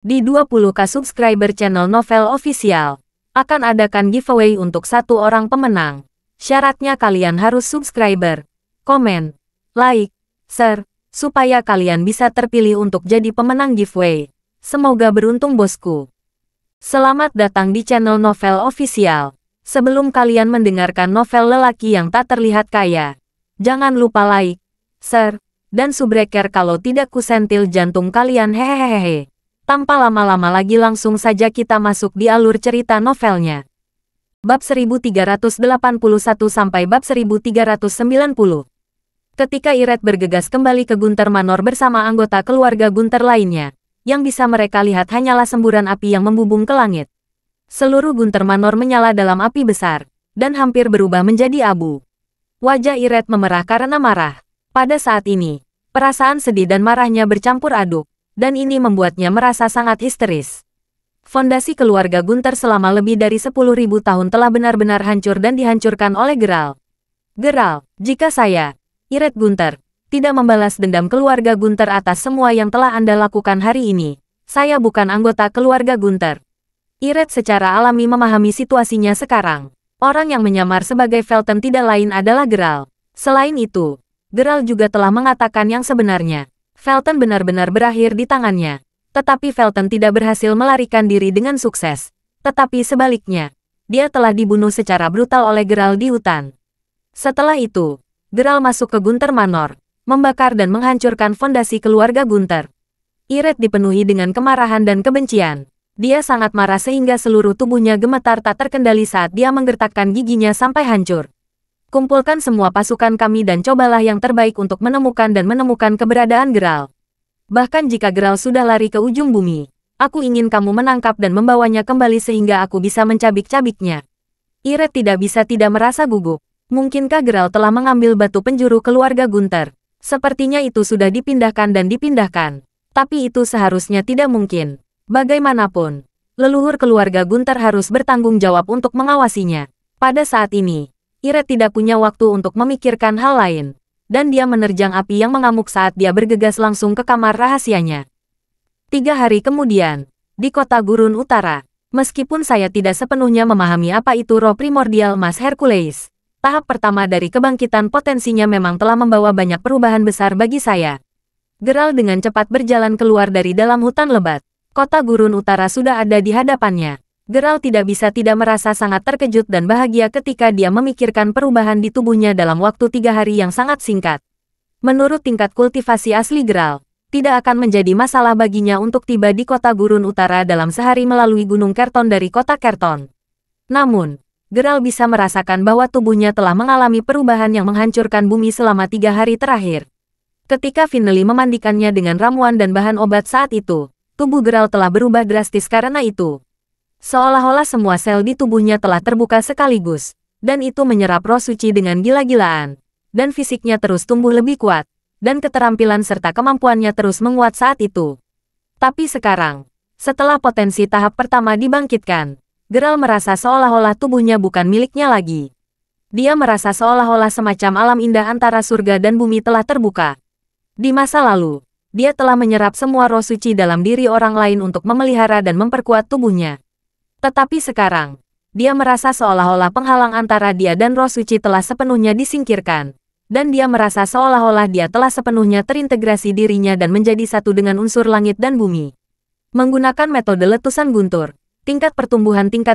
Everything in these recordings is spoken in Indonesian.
Di 20K subscriber channel Novel Official, akan adakan giveaway untuk satu orang pemenang. Syaratnya kalian harus subscriber, komen, like, share, supaya kalian bisa terpilih untuk jadi pemenang giveaway. Semoga beruntung bosku. Selamat datang di channel Novel Official. Sebelum kalian mendengarkan novel lelaki yang tak terlihat kaya, jangan lupa like, share, dan subscribe kalau tidak kusentil jantung kalian hehehehe. Tanpa lama-lama lagi langsung saja kita masuk di alur cerita novelnya. Bab 1381 sampai bab 1390. Ketika Iret bergegas kembali ke Gunter Manor bersama anggota keluarga Gunter lainnya, yang bisa mereka lihat hanyalah semburan api yang membubung ke langit. Seluruh Gunter Manor menyala dalam api besar, dan hampir berubah menjadi abu. Wajah Iret memerah karena marah. Pada saat ini, perasaan sedih dan marahnya bercampur aduk, dan ini membuatnya merasa sangat histeris. Fondasi keluarga Gunter selama lebih dari 10.000 tahun telah benar-benar hancur dan dihancurkan oleh Geralt. Geralt, jika saya, Iret Gunter, tidak membalas dendam keluarga Gunter atas semua yang telah Anda lakukan hari ini, saya bukan anggota keluarga Gunter. Iret secara alami memahami situasinya sekarang. Orang yang menyamar sebagai Felton tidak lain adalah Geralt. Selain itu, Geralt juga telah mengatakan yang sebenarnya. Felton benar-benar berakhir di tangannya. Tetapi Felton tidak berhasil melarikan diri dengan sukses. Tetapi sebaliknya, dia telah dibunuh secara brutal oleh Geralt di hutan. Setelah itu, Geralt masuk ke Gunter Manor, membakar dan menghancurkan fondasi keluarga Gunter. Iret dipenuhi dengan kemarahan dan kebencian. Dia sangat marah sehingga seluruh tubuhnya gemetar tak terkendali saat dia menggertakkan giginya sampai hancur. Kumpulkan semua pasukan kami dan cobalah yang terbaik untuk menemukan keberadaan Geralt. Bahkan jika Geralt sudah lari ke ujung bumi, aku ingin kamu menangkap dan membawanya kembali sehingga aku bisa mencabik-cabiknya. Iret tidak bisa tidak merasa gugup. Mungkinkah Geralt telah mengambil batu penjuru keluarga Gunter? Sepertinya itu sudah dipindahkan dan dipindahkan. Tapi itu seharusnya tidak mungkin. Bagaimanapun, leluhur keluarga Gunter harus bertanggung jawab untuk mengawasinya. Pada saat ini, Iret tidak punya waktu untuk memikirkan hal lain, dan dia menerjang api yang mengamuk saat dia bergegas langsung ke kamar rahasianya. 3 hari kemudian, di kota Gurun Utara, meskipun saya tidak sepenuhnya memahami apa itu roh primordial Mas Hercules, tahap pertama dari kebangkitan potensinya memang telah membawa banyak perubahan besar bagi saya. Geralt dengan cepat berjalan keluar dari dalam hutan lebat. Kota Gurun Utara sudah ada di hadapannya. Geralt tidak bisa tidak merasa sangat terkejut dan bahagia ketika dia memikirkan perubahan di tubuhnya dalam waktu 3 hari yang sangat singkat. Menurut tingkat kultivasi asli Geralt, tidak akan menjadi masalah baginya untuk tiba di kota Gurun Utara dalam sehari melalui Gunung Kerton dari kota Kerton. Namun, Geralt bisa merasakan bahwa tubuhnya telah mengalami perubahan yang menghancurkan bumi selama 3 hari terakhir. Ketika Finley memandikannya dengan ramuan dan bahan obat saat itu, tubuh Geralt telah berubah drastis karena itu. Seolah-olah semua sel di tubuhnya telah terbuka sekaligus, dan itu menyerap roh suci dengan gila-gilaan. Dan fisiknya terus tumbuh lebih kuat, dan keterampilan serta kemampuannya terus menguat saat itu. Tapi sekarang, setelah potensi tahap pertama dibangkitkan, Geralt merasa seolah-olah tubuhnya bukan miliknya lagi. Dia merasa seolah-olah semacam alam indah antara surga dan bumi telah terbuka. Di masa lalu, dia telah menyerap semua roh suci dalam diri orang lain untuk memelihara dan memperkuat tubuhnya. Tetapi sekarang, dia merasa seolah-olah penghalang antara dia dan roh suci telah sepenuhnya disingkirkan. Dan dia merasa seolah-olah dia telah sepenuhnya terintegrasi dirinya dan menjadi satu dengan unsur langit dan bumi. Menggunakan metode letusan guntur, tingkat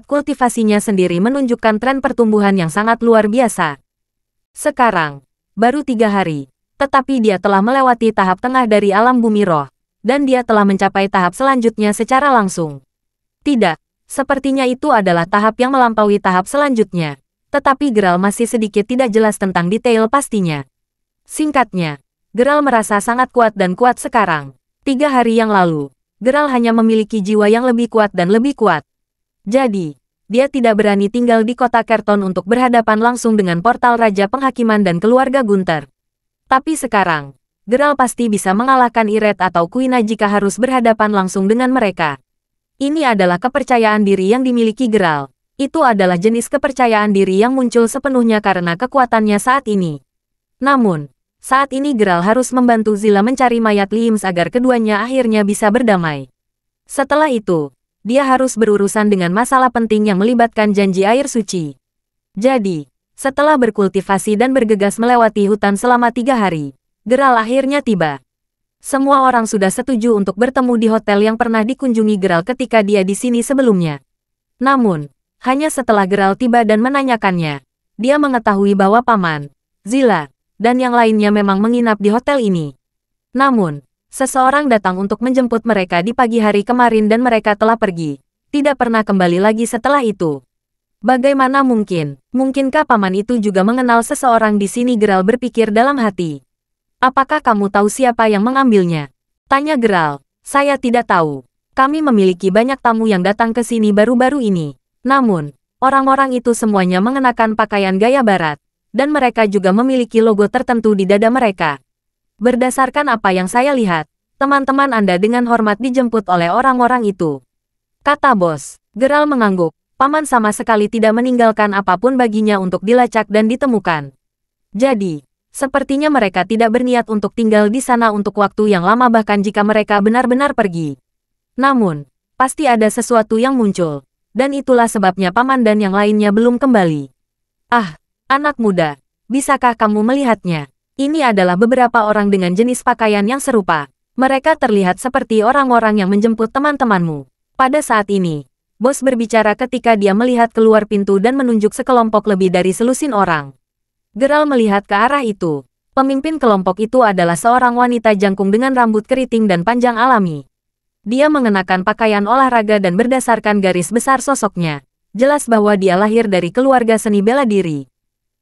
kultivasinya sendiri menunjukkan tren pertumbuhan yang sangat luar biasa. Sekarang, baru 3 hari, tetapi dia telah melewati tahap tengah dari alam bumi roh, dan dia telah mencapai tahap selanjutnya secara langsung. Tidak. Sepertinya itu adalah tahap yang melampaui tahap selanjutnya. Tetapi Geralt masih sedikit tidak jelas tentang detail pastinya. Singkatnya, Geralt merasa sangat kuat dan kuat sekarang. 3 hari yang lalu, Geralt hanya memiliki jiwa yang lebih kuat dan lebih kuat. Jadi, dia tidak berani tinggal di kota Kerton untuk berhadapan langsung dengan portal Raja Penghakiman dan keluarga Gunter. Tapi sekarang, Geralt pasti bisa mengalahkan Iret atau Quina jika harus berhadapan langsung dengan mereka. Ini adalah kepercayaan diri yang dimiliki Geralt. Itu adalah jenis kepercayaan diri yang muncul sepenuhnya karena kekuatannya saat ini. Namun, saat ini Geralt harus membantu Zilla mencari mayat Liams agar keduanya akhirnya bisa berdamai. Setelah itu, dia harus berurusan dengan masalah penting yang melibatkan janji air suci. Jadi, setelah berkultivasi dan bergegas melewati hutan selama 3 hari, Geralt akhirnya tiba. Semua orang sudah setuju untuk bertemu di hotel yang pernah dikunjungi Geralt ketika dia di sini sebelumnya. Namun, hanya setelah Geralt tiba dan menanyakannya, dia mengetahui bahwa Paman, Zilla, dan yang lainnya memang menginap di hotel ini. Namun, seseorang datang untuk menjemput mereka di pagi hari kemarin dan mereka telah pergi. Tidak pernah kembali lagi setelah itu. Bagaimana mungkin? Mungkinkah paman itu juga mengenal seseorang di sini? Geralt berpikir dalam hati. Apakah kamu tahu siapa yang mengambilnya? Tanya Geralt. Saya tidak tahu. Kami memiliki banyak tamu yang datang ke sini baru-baru ini. Namun, orang-orang itu semuanya mengenakan pakaian gaya barat. Dan mereka juga memiliki logo tertentu di dada mereka. Berdasarkan apa yang saya lihat, teman-teman Anda dengan hormat dijemput oleh orang-orang itu. Kata bos. Geralt mengangguk. Paman sama sekali tidak meninggalkan apapun baginya untuk dilacak dan ditemukan. Jadi, sepertinya mereka tidak berniat untuk tinggal di sana untuk waktu yang lama bahkan jika mereka benar-benar pergi. Namun, pasti ada sesuatu yang muncul. Dan itulah sebabnya paman dan yang lainnya belum kembali. Ah, anak muda, bisakah kamu melihatnya? Ini adalah beberapa orang dengan jenis pakaian yang serupa. Mereka terlihat seperti orang-orang yang menjemput teman-temanmu. Pada saat ini, bos berbicara ketika dia melihat keluar pintu dan menunjuk sekelompok lebih dari selusin orang. Geralt melihat ke arah itu. Pemimpin kelompok itu adalah seorang wanita jangkung dengan rambut keriting dan panjang alami. Dia mengenakan pakaian olahraga dan berdasarkan garis besar sosoknya, jelas bahwa dia lahir dari keluarga seni bela diri.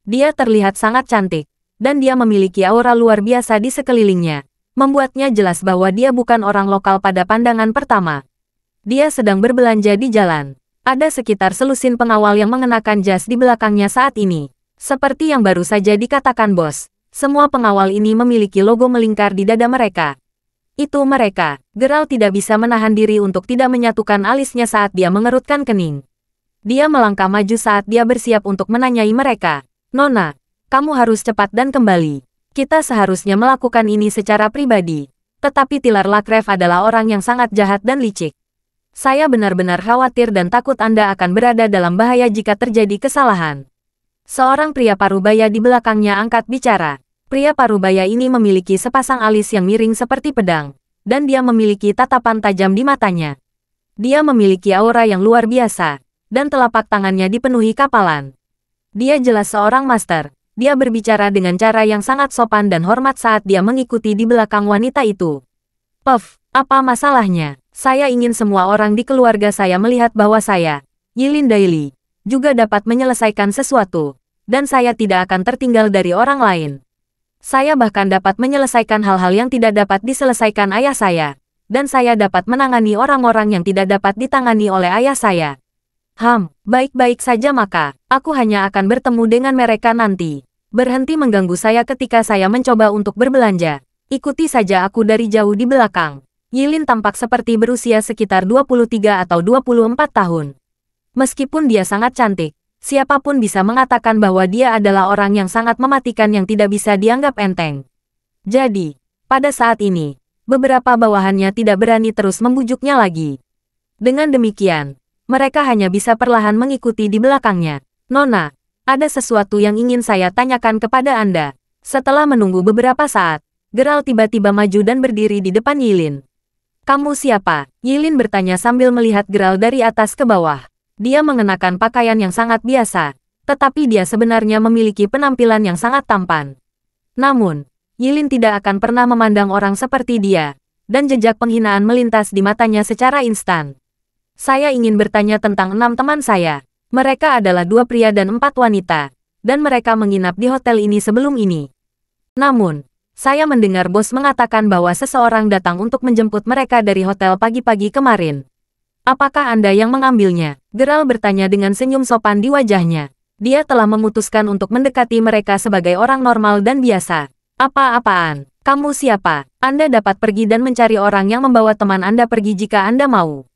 Dia terlihat sangat cantik, dan dia memiliki aura luar biasa di sekelilingnya, membuatnya jelas bahwa dia bukan orang lokal pada pandangan pertama. Dia sedang berbelanja di jalan. Ada sekitar selusin pengawal yang mengenakan jas di belakangnya saat ini. Seperti yang baru saja dikatakan bos, semua pengawal ini memiliki logo melingkar di dada mereka. Itu mereka. Geralt tidak bisa menahan diri untuk tidak menyatukan alisnya saat dia mengerutkan kening. Dia melangkah maju saat dia bersiap untuk menanyai mereka. Nona, kamu harus cepat dan kembali. Kita seharusnya melakukan ini secara pribadi. Tetapi Tilar Lakref adalah orang yang sangat jahat dan licik. Saya benar-benar khawatir dan takut Anda akan berada dalam bahaya jika terjadi kesalahan. Seorang pria parubaya di belakangnya angkat bicara. Pria parubaya ini memiliki sepasang alis yang miring seperti pedang, dan dia memiliki tatapan tajam di matanya. Dia memiliki aura yang luar biasa, dan telapak tangannya dipenuhi kapalan. Dia jelas seorang master. Dia berbicara dengan cara yang sangat sopan dan hormat saat dia mengikuti di belakang wanita itu. Puff, apa masalahnya? Saya ingin semua orang di keluarga saya melihat bahwa saya, Yilin Daily, juga dapat menyelesaikan sesuatu, dan saya tidak akan tertinggal dari orang lain. Saya bahkan dapat menyelesaikan hal-hal yang tidak dapat diselesaikan ayah saya, dan saya dapat menangani orang-orang yang tidak dapat ditangani oleh ayah saya. Baik-baik saja maka, aku hanya akan bertemu dengan mereka nanti. Berhenti mengganggu saya ketika saya mencoba untuk berbelanja. Ikuti saja aku dari jauh di belakang. Yilin tampak seperti berusia sekitar 23 atau 24 tahun. Meskipun dia sangat cantik, siapapun bisa mengatakan bahwa dia adalah orang yang sangat mematikan yang tidak bisa dianggap enteng. Jadi, pada saat ini, beberapa bawahannya tidak berani terus membujuknya lagi. Dengan demikian, mereka hanya bisa perlahan mengikuti di belakangnya. Nona, ada sesuatu yang ingin saya tanyakan kepada Anda. Setelah menunggu beberapa saat, Geralt tiba-tiba maju dan berdiri di depan Yilin. Kamu siapa? Yilin bertanya sambil melihat Geralt dari atas ke bawah. Dia mengenakan pakaian yang sangat biasa, tetapi dia sebenarnya memiliki penampilan yang sangat tampan. Namun, Yilin tidak akan pernah memandang orang seperti dia, dan jejak penghinaan melintas di matanya secara instan. Saya ingin bertanya tentang 6 teman saya. Mereka adalah 2 pria dan 4 wanita, dan mereka menginap di hotel ini sebelum ini. Namun, saya mendengar bos mengatakan bahwa seseorang datang untuk menjemput mereka dari hotel pagi-pagi kemarin. Apakah Anda yang mengambilnya? Geralt bertanya dengan senyum sopan di wajahnya. Dia telah memutuskan untuk mendekati mereka sebagai orang normal dan biasa. Apa-apaan? Kamu siapa? Anda dapat pergi dan mencari orang yang membawa teman Anda pergi jika Anda mau.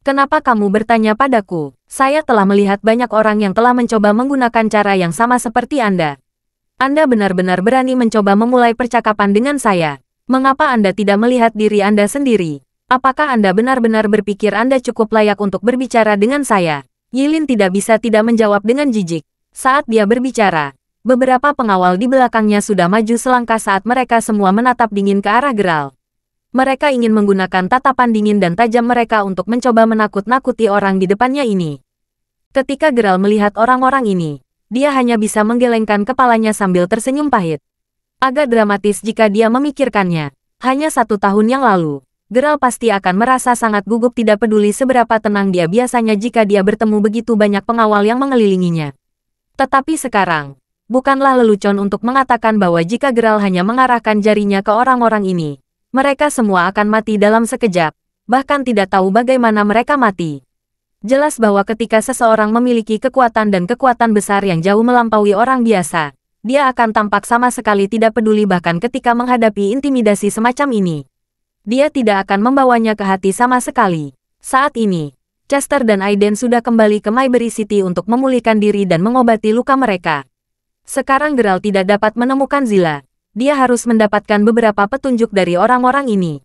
Kenapa kamu bertanya padaku? Saya telah melihat banyak orang yang telah mencoba menggunakan cara yang sama seperti Anda. Anda benar-benar berani mencoba memulai percakapan dengan saya. Mengapa Anda tidak melihat diri Anda sendiri? Apakah Anda benar-benar berpikir Anda cukup layak untuk berbicara dengan saya? Yilin tidak bisa tidak menjawab dengan jijik. Saat dia berbicara, beberapa pengawal di belakangnya sudah maju selangkah saat mereka semua menatap dingin ke arah Geralt. Mereka ingin menggunakan tatapan dingin dan tajam mereka untuk mencoba menakut-nakuti orang di depannya ini. Ketika Geralt melihat orang-orang ini, dia hanya bisa menggelengkan kepalanya sambil tersenyum pahit. Agak dramatis jika dia memikirkannya. Hanya 1 tahun yang lalu, Geralt pasti akan merasa sangat gugup tidak peduli seberapa tenang dia biasanya jika dia bertemu begitu banyak pengawal yang mengelilinginya. Tetapi sekarang, bukanlah lelucon untuk mengatakan bahwa jika Geralt hanya mengarahkan jarinya ke orang-orang ini, mereka semua akan mati dalam sekejap, bahkan tidak tahu bagaimana mereka mati. Jelas bahwa ketika seseorang memiliki kekuatan dan kekuatan besar yang jauh melampaui orang biasa, dia akan tampak sama sekali tidak peduli bahkan ketika menghadapi intimidasi semacam ini. Dia tidak akan membawanya ke hati sama sekali. Saat ini, Chester dan Aiden sudah kembali ke Mayberry City untuk memulihkan diri dan mengobati luka mereka. Sekarang Geralt tidak dapat menemukan Zilla. Dia harus mendapatkan beberapa petunjuk dari orang-orang ini.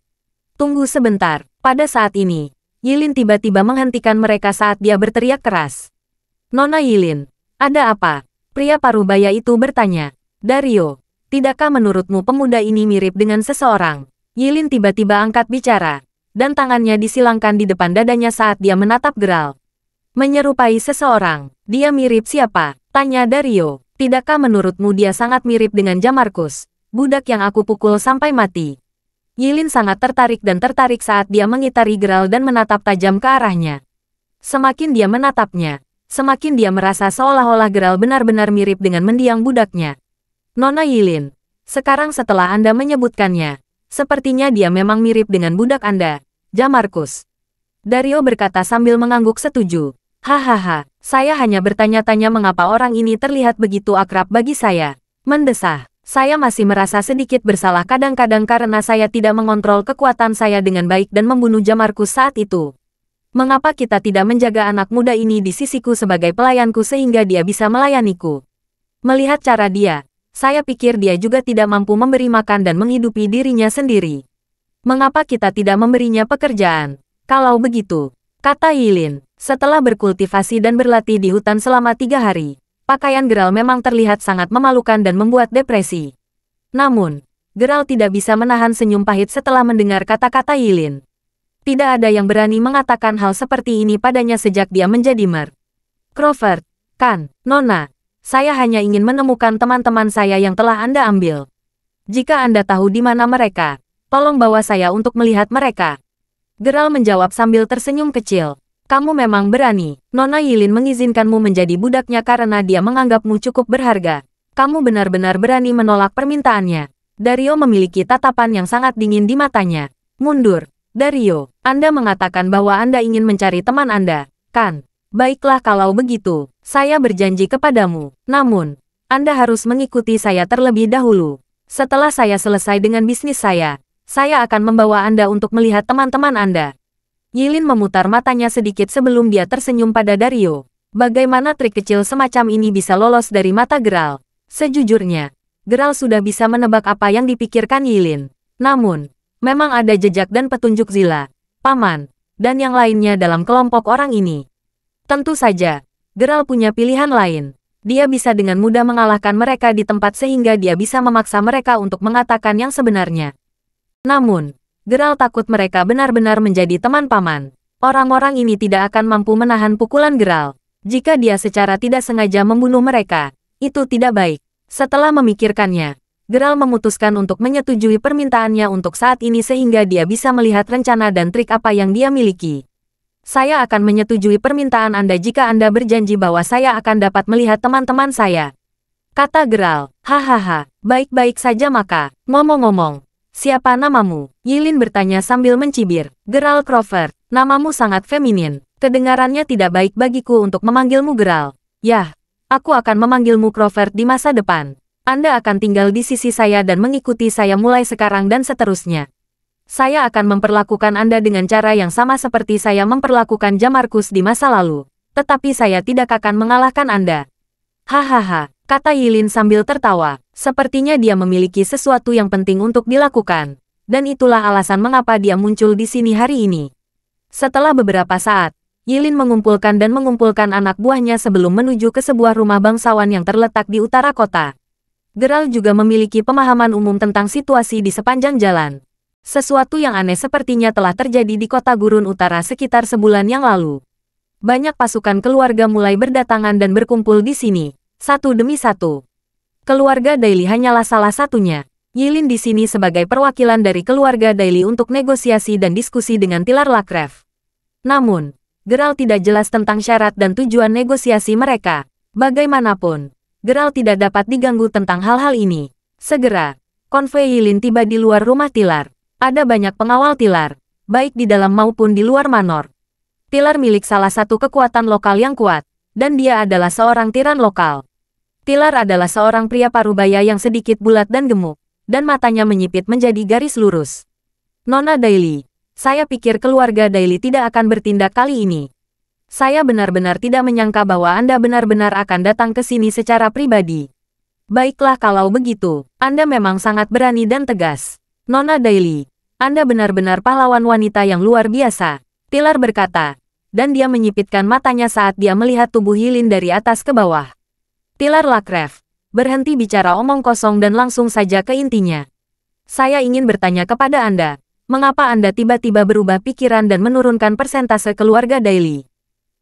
Tunggu sebentar. Pada saat ini, Yilin tiba-tiba menghentikan mereka saat dia berteriak keras. Nona Yilin, ada apa? Pria parubaya itu bertanya. Dario, tidakkah menurutmu pemuda ini mirip dengan seseorang? Yilin tiba-tiba angkat bicara, dan tangannya disilangkan di depan dadanya saat dia menatap Geralt. Menyerupai seseorang, dia mirip siapa? Tanya Dario. Tidakkah menurutmu dia sangat mirip dengan Jamarcus, budak yang aku pukul sampai mati? Yilin sangat tertarik saat dia mengitari Geralt dan menatap tajam ke arahnya. Semakin dia menatapnya, semakin dia merasa seolah-olah Geralt benar-benar mirip dengan mendiang budaknya. Nona Yilin, sekarang setelah Anda menyebutkannya, sepertinya dia memang mirip dengan budak Anda, Jamarcus. Dario berkata sambil mengangguk setuju. Hahaha, saya hanya bertanya-tanya mengapa orang ini terlihat begitu akrab bagi saya. Mendesah. Saya masih merasa sedikit bersalah kadang-kadang karena saya tidak mengontrol kekuatan saya dengan baik dan membunuh Jamarcus saat itu. Mengapa kita tidak menjaga anak muda ini di sisiku sebagai pelayanku sehingga dia bisa melayaniku? Melihat cara dia, saya pikir dia juga tidak mampu memberi makan dan menghidupi dirinya sendiri. Mengapa kita tidak memberinya pekerjaan? Kalau begitu, kata Yilin, setelah berkultivasi dan berlatih di hutan selama 3 hari. Pakaian Geralt memang terlihat sangat memalukan dan membuat depresi. Namun, Geralt tidak bisa menahan senyum pahit setelah mendengar kata-kata Yilin. Tidak ada yang berani mengatakan hal seperti ini padanya sejak dia menjadi mer. Crawford, kan, Nona, saya hanya ingin menemukan teman-teman saya yang telah Anda ambil. Jika Anda tahu di mana mereka, tolong bawa saya untuk melihat mereka. Geralt menjawab sambil tersenyum kecil. Kamu memang berani. Nona Yilin mengizinkanmu menjadi budaknya karena dia menganggapmu cukup berharga. Kamu benar-benar berani menolak permintaannya. Dario memiliki tatapan yang sangat dingin di matanya. Mundur. Dario, Anda mengatakan bahwa Anda ingin mencari teman Anda, kan? Baiklah kalau begitu, saya berjanji kepadamu. Namun, Anda harus mengikuti saya terlebih dahulu. Setelah saya selesai dengan bisnis saya akan membawa Anda untuk melihat teman-teman Anda. Yilin memutar matanya sedikit sebelum dia tersenyum pada Dario. Bagaimana trik kecil semacam ini bisa lolos dari mata Geralt? Sejujurnya, Geralt sudah bisa menebak apa yang dipikirkan Yilin. Namun, memang ada jejak dan petunjuk Zilla, Paman, dan yang lainnya dalam kelompok orang ini. Tentu saja, Geralt punya pilihan lain. Dia bisa dengan mudah mengalahkan mereka di tempat sehingga dia bisa memaksa mereka untuk mengatakan yang sebenarnya. Namun, Geralt takut mereka benar-benar menjadi teman Paman. Orang-orang ini tidak akan mampu menahan pukulan Geralt. Jika dia secara tidak sengaja membunuh mereka, itu tidak baik. Setelah memikirkannya, Geralt memutuskan untuk menyetujui permintaannya untuk saat ini sehingga dia bisa melihat rencana dan trik apa yang dia miliki. Saya akan menyetujui permintaan Anda jika Anda berjanji bahwa saya akan dapat melihat teman-teman saya. Kata Geralt. Hahaha, baik-baik saja maka. Ngomong-ngomong, siapa namamu? Yilin bertanya sambil mencibir. Geralt Crawford, namamu sangat feminin. Kedengarannya tidak baik bagiku untuk memanggilmu Geralt. Yah, aku akan memanggilmu Crawford di masa depan. Anda akan tinggal di sisi saya dan mengikuti saya mulai sekarang dan seterusnya. Saya akan memperlakukan Anda dengan cara yang sama seperti saya memperlakukan Jamarcus di masa lalu. Tetapi saya tidak akan mengalahkan Anda. Hahaha, kata Yilin sambil tertawa. Sepertinya dia memiliki sesuatu yang penting untuk dilakukan. Dan itulah alasan mengapa dia muncul di sini hari ini. Setelah beberapa saat, Yilin mengumpulkan anak buahnya sebelum menuju ke sebuah rumah bangsawan yang terletak di utara kota. Geralt juga memiliki pemahaman umum tentang situasi di sepanjang jalan. Sesuatu yang aneh sepertinya telah terjadi di kota gurun utara sekitar sebulan yang lalu. Banyak pasukan keluarga mulai berdatangan dan berkumpul di sini, satu demi satu. Keluarga Daily hanyalah salah satunya. Yilin di sini sebagai perwakilan dari keluarga Daily untuk negosiasi dan diskusi dengan Tilar Lakref. Namun, Geralt tidak jelas tentang syarat dan tujuan negosiasi mereka. Bagaimanapun, Geralt tidak dapat diganggu tentang hal-hal ini. Segera, konvoi Yilin tiba di luar rumah Tilar. Ada banyak pengawal Tilar, baik di dalam maupun di luar manor. Tilar milik salah satu kekuatan lokal yang kuat, dan dia adalah seorang tiran lokal. Tilar adalah seorang pria parubaya yang sedikit bulat dan gemuk, dan matanya menyipit menjadi garis lurus. Nona Daily, saya pikir keluarga Daily tidak akan bertindak kali ini. Saya benar-benar tidak menyangka bahwa Anda benar-benar akan datang ke sini secara pribadi. Baiklah kalau begitu, Anda memang sangat berani dan tegas. Nona Daily, Anda benar-benar pahlawan wanita yang luar biasa. Tilar berkata, dan dia menyipitkan matanya saat dia melihat tubuh Yilin dari atas ke bawah. Tilar Lakref, berhenti bicara omong kosong dan langsung saja ke intinya. Saya ingin bertanya kepada Anda, mengapa Anda tiba-tiba berubah pikiran dan menurunkan persentase keluarga Daily?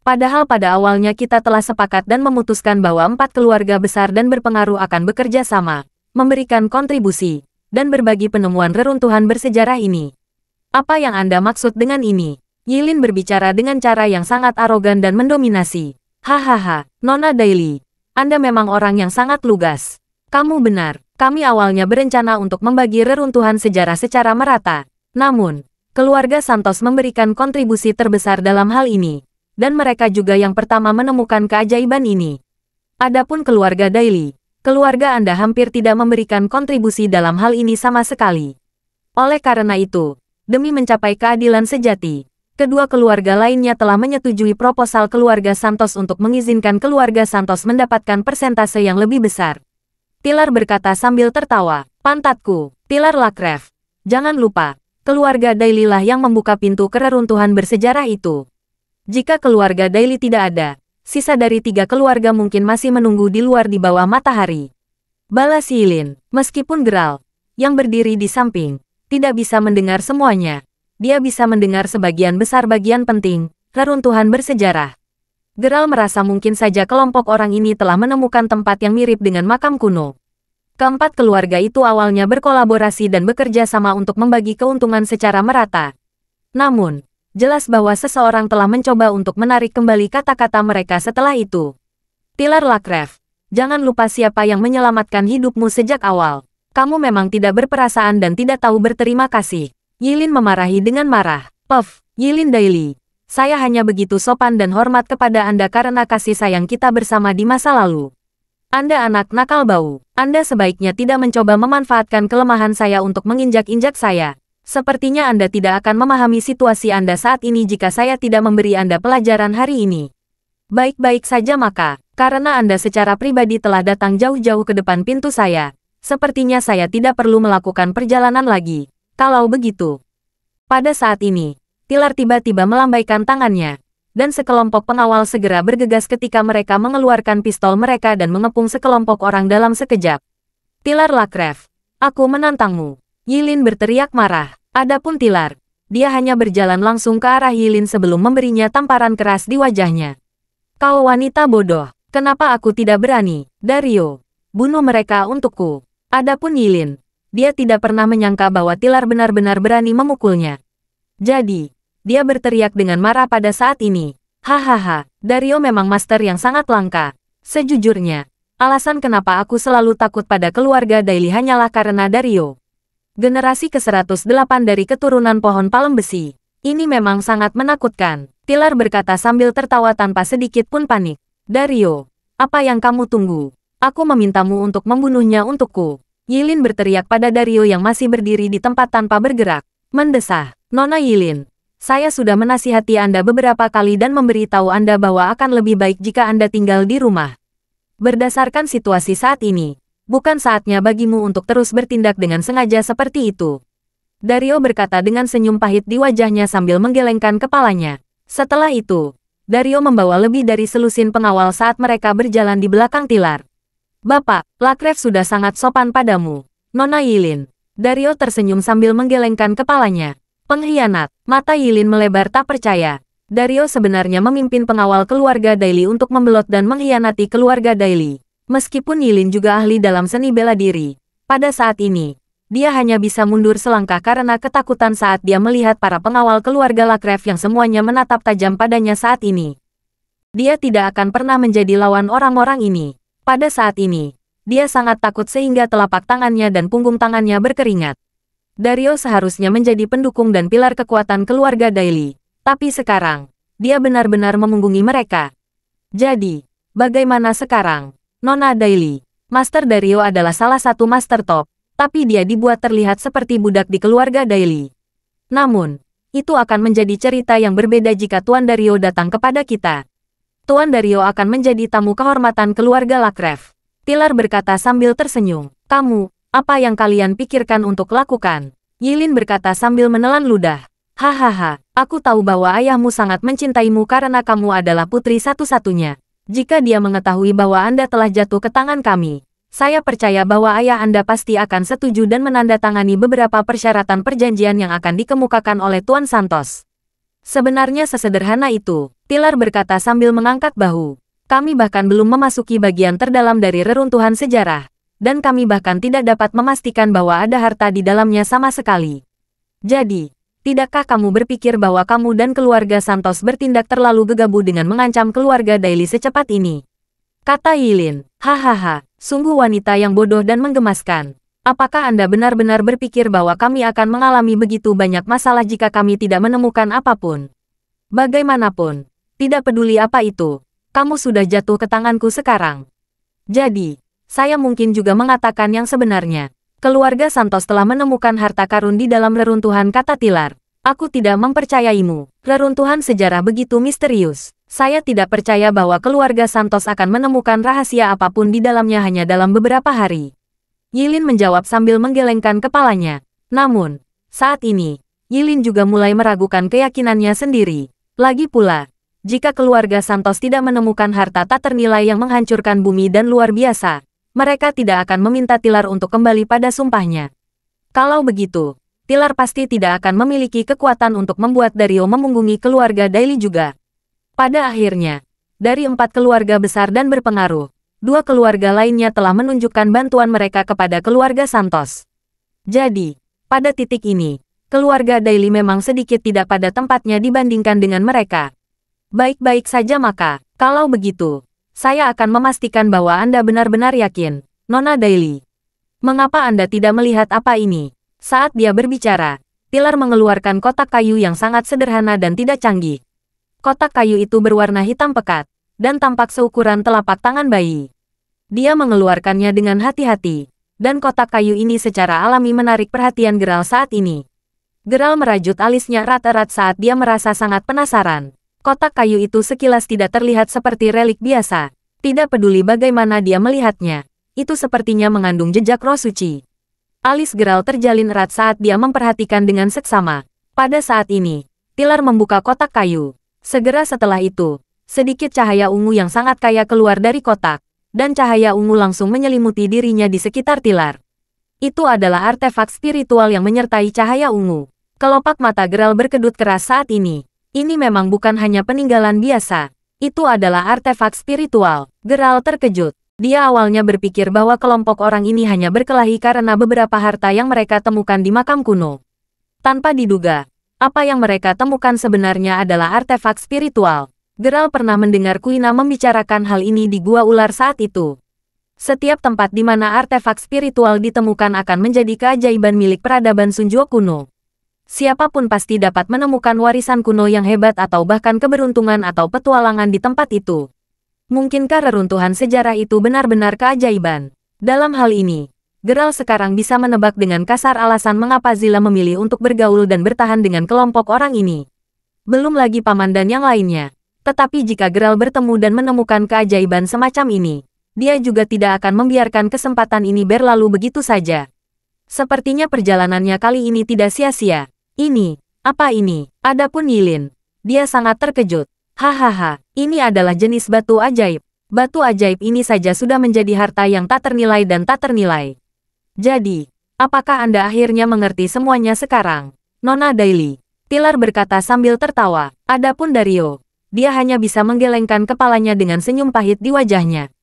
Padahal pada awalnya kita telah sepakat dan memutuskan bahwa 4 keluarga besar dan berpengaruh akan bekerja sama, memberikan kontribusi, dan berbagi penemuan reruntuhan bersejarah ini. Apa yang Anda maksud dengan ini? Yilin berbicara dengan cara yang sangat arogan dan mendominasi. Hahaha, Nona Daily, Anda memang orang yang sangat lugas. Kamu benar, kami awalnya berencana untuk membagi reruntuhan sejarah secara merata. Namun, keluarga Santos memberikan kontribusi terbesar dalam hal ini. Dan mereka juga yang pertama menemukan keajaiban ini. Adapun keluarga Daily, keluarga Anda hampir tidak memberikan kontribusi dalam hal ini sama sekali. Oleh karena itu, demi mencapai keadilan sejati, kedua keluarga lainnya telah menyetujui proposal keluarga Santos untuk mengizinkan keluarga Santos mendapatkan persentase yang lebih besar. Tilar berkata sambil tertawa, pantatku, Tilar Lakref. Jangan lupa, keluarga Daily lah yang membuka pintu kereruntuhan bersejarah itu. Jika keluarga Daily tidak ada, sisa dari 3 keluarga mungkin masih menunggu di luar di bawah matahari. Balas Yilin, meskipun Geralt, yang berdiri di samping, tidak bisa mendengar semuanya. Dia bisa mendengar sebagian besar bagian penting, reruntuhan bersejarah. Geralt merasa mungkin saja kelompok orang ini telah menemukan tempat yang mirip dengan makam kuno. Keempat keluarga itu awalnya berkolaborasi dan bekerja sama untuk membagi keuntungan secara merata. Namun, jelas bahwa seseorang telah mencoba untuk menarik kembali kata-kata mereka setelah itu. Tilar Lakref, jangan lupa siapa yang menyelamatkan hidupmu sejak awal. Kamu memang tidak berperasaan dan tidak tahu berterima kasih. Yilin memarahi dengan marah. Puff, Yilin Daily. Saya hanya begitu sopan dan hormat kepada Anda karena kasih sayang kita bersama di masa lalu. Anda anak nakal bau. Anda sebaiknya tidak mencoba memanfaatkan kelemahan saya untuk menginjak-injak saya. Sepertinya Anda tidak akan memahami situasi Anda saat ini jika saya tidak memberi Anda pelajaran hari ini. Baik-baik saja maka, karena Anda secara pribadi telah datang jauh-jauh ke depan pintu saya, sepertinya saya tidak perlu melakukan perjalanan lagi. Kalau begitu. Pada saat ini, Tilar tiba-tiba melambaikan tangannya, dan sekelompok pengawal segera bergegas ketika mereka mengeluarkan pistol mereka dan mengepung sekelompok orang dalam sekejap. Tilar Lakref, aku menantangmu. Yilin berteriak marah. Adapun Tilar, dia hanya berjalan langsung ke arah Yilin sebelum memberinya tamparan keras di wajahnya. Kau wanita bodoh, kenapa aku tidak berani? Dario, bunuh mereka untukku. Adapun Yilin, dia tidak pernah menyangka bahwa Tilar benar-benar berani memukulnya. Jadi, dia berteriak dengan marah pada saat ini. Hahaha, Dario memang master yang sangat langka. Sejujurnya, alasan kenapa aku selalu takut pada keluarga Daily hanyalah karena Dario. Generasi ke-108 dari keturunan pohon palem besi. Ini memang sangat menakutkan. Tilar berkata sambil tertawa tanpa sedikit pun panik. Dario, apa yang kamu tunggu? Aku memintamu untuk membunuhnya untukku. Yilin berteriak pada Dario yang masih berdiri di tempat tanpa bergerak. Mendesah, Nona Yilin. Saya sudah menasihati Anda beberapa kali dan memberitahu Anda bahwa akan lebih baik jika Anda tinggal di rumah. Berdasarkan situasi saat ini, bukan saatnya bagimu untuk terus bertindak dengan sengaja seperti itu. Dario berkata dengan senyum pahit di wajahnya sambil menggelengkan kepalanya. Setelah itu, Dario membawa lebih dari selusin pengawal saat mereka berjalan di belakang Tilar. Bapak, Lakref sudah sangat sopan padamu, Nona Yilin. Dario tersenyum sambil menggelengkan kepalanya. Pengkhianat, mata Yilin melebar tak percaya. Dario sebenarnya memimpin pengawal keluarga Daily untuk membelot dan mengkhianati keluarga Daily. Meskipun Yilin juga ahli dalam seni bela diri, pada saat ini, dia hanya bisa mundur selangkah karena ketakutan saat dia melihat para pengawal keluarga Lakref yang semuanya menatap tajam padanya saat ini. Dia tidak akan pernah menjadi lawan orang-orang ini. Pada saat ini, dia sangat takut sehingga telapak tangannya dan punggung tangannya berkeringat. Dario seharusnya menjadi pendukung dan pilar kekuatan keluarga Daily. Tapi sekarang, dia benar-benar memunggungi mereka. Jadi, bagaimana sekarang, Nona Daily? Master Dario adalah salah satu master top, tapi dia dibuat terlihat seperti budak di keluarga Daily. Namun, itu akan menjadi cerita yang berbeda jika Tuan Dario datang kepada kita. Tuan Dario akan menjadi tamu kehormatan keluarga Lakref. Tilar berkata sambil tersenyum. Kamu, apa yang kalian pikirkan untuk lakukan? Yilin berkata sambil menelan ludah. Hahaha, aku tahu bahwa ayahmu sangat mencintaimu karena kamu adalah putri satu-satunya. Jika dia mengetahui bahwa Anda telah jatuh ke tangan kami, saya percaya bahwa ayah Anda pasti akan setuju dan menandatangani beberapa persyaratan perjanjian yang akan dikemukakan oleh Tuan Santos. Sebenarnya sesederhana itu, Tilar berkata sambil mengangkat bahu. Kami bahkan belum memasuki bagian terdalam dari reruntuhan sejarah, dan kami bahkan tidak dapat memastikan bahwa ada harta di dalamnya sama sekali. Jadi, tidakkah kamu berpikir bahwa kamu dan keluarga Santos bertindak terlalu gegabah dengan mengancam keluarga Daily secepat ini? Kata Yilin. Hahaha, sungguh wanita yang bodoh dan menggemaskan. Apakah Anda benar-benar berpikir bahwa kami akan mengalami begitu banyak masalah jika kami tidak menemukan apapun? Bagaimanapun, tidak peduli apa itu, kamu sudah jatuh ke tanganku sekarang. Jadi, saya mungkin juga mengatakan yang sebenarnya. Keluarga Santos telah menemukan harta karun di dalam reruntuhan, kata Tilar. Aku tidak mempercayaimu. Reruntuhan sejarah begitu misterius. Saya tidak percaya bahwa keluarga Santos akan menemukan rahasia apapun di dalamnya hanya dalam beberapa hari. Yilin menjawab sambil menggelengkan kepalanya. Namun, saat ini, Yilin juga mulai meragukan keyakinannya sendiri. Lagi pula, jika keluarga Santos tidak menemukan harta tak ternilai yang menghancurkan bumi dan luar biasa, mereka tidak akan meminta Tilar untuk kembali pada sumpahnya. Kalau begitu, Tilar pasti tidak akan memiliki kekuatan untuk membuat Dario memunggungi keluarga Daily juga. Pada akhirnya, dari 4 keluarga besar dan berpengaruh, 2 keluarga lainnya telah menunjukkan bantuan mereka kepada keluarga Santos. Jadi, pada titik ini, keluarga Daily memang sedikit tidak pada tempatnya dibandingkan dengan mereka. Baik-baik saja maka, kalau begitu, saya akan memastikan bahwa Anda benar-benar yakin, Nona Daily. Mengapa Anda tidak melihat apa ini? Saat dia berbicara, Tilar mengeluarkan kotak kayu yang sangat sederhana dan tidak canggih. Kotak kayu itu berwarna hitam pekat, dan tampak seukuran telapak tangan bayi. Dia mengeluarkannya dengan hati-hati, dan kotak kayu ini secara alami menarik perhatian Geralt saat ini. Geralt merajut alisnya erat-erat saat dia merasa sangat penasaran. Kotak kayu itu sekilas tidak terlihat seperti relik biasa. Tidak peduli bagaimana dia melihatnya, itu sepertinya mengandung jejak roh suci. Alis Geralt terjalin erat saat dia memperhatikan dengan seksama. Pada saat ini, Tilar membuka kotak kayu. Segera setelah itu, sedikit cahaya ungu yang sangat kaya keluar dari kotak, dan cahaya ungu langsung menyelimuti dirinya di sekitar Tilar. Itu adalah artefak spiritual yang menyertai cahaya ungu. Kelopak mata Geralt berkedut keras saat ini. Ini memang bukan hanya peninggalan biasa. Itu adalah artefak spiritual. Geralt terkejut. Dia awalnya berpikir bahwa kelompok orang ini hanya berkelahi karena beberapa harta yang mereka temukan di makam kuno. Tanpa diduga, apa yang mereka temukan sebenarnya adalah artefak spiritual. Geralt pernah mendengar Kuina membicarakan hal ini di Gua Ular saat itu. Setiap tempat di mana artefak spiritual ditemukan akan menjadi keajaiban milik peradaban Sunjo kuno. Siapapun pasti dapat menemukan warisan kuno yang hebat atau bahkan keberuntungan atau petualangan di tempat itu. Mungkinkah reruntuhan sejarah itu benar-benar keajaiban? Dalam hal ini, Geralt sekarang bisa menebak dengan kasar alasan mengapa Zilla memilih untuk bergaul dan bertahan dengan kelompok orang ini. Belum lagi paman dan yang lainnya. Tetapi jika Geralt bertemu dan menemukan keajaiban semacam ini, dia juga tidak akan membiarkan kesempatan ini berlalu begitu saja. Sepertinya perjalanannya kali ini tidak sia-sia. Ini, apa ini? Adapun Yilin, dia sangat terkejut. Hahaha, ini adalah jenis batu ajaib. Batu ajaib ini saja sudah menjadi harta yang tak ternilai dan tak ternilai. Jadi, apakah Anda akhirnya mengerti semuanya sekarang? Nona Daily, Pilar berkata sambil tertawa. Adapun Dario, dia hanya bisa menggelengkan kepalanya dengan senyum pahit di wajahnya.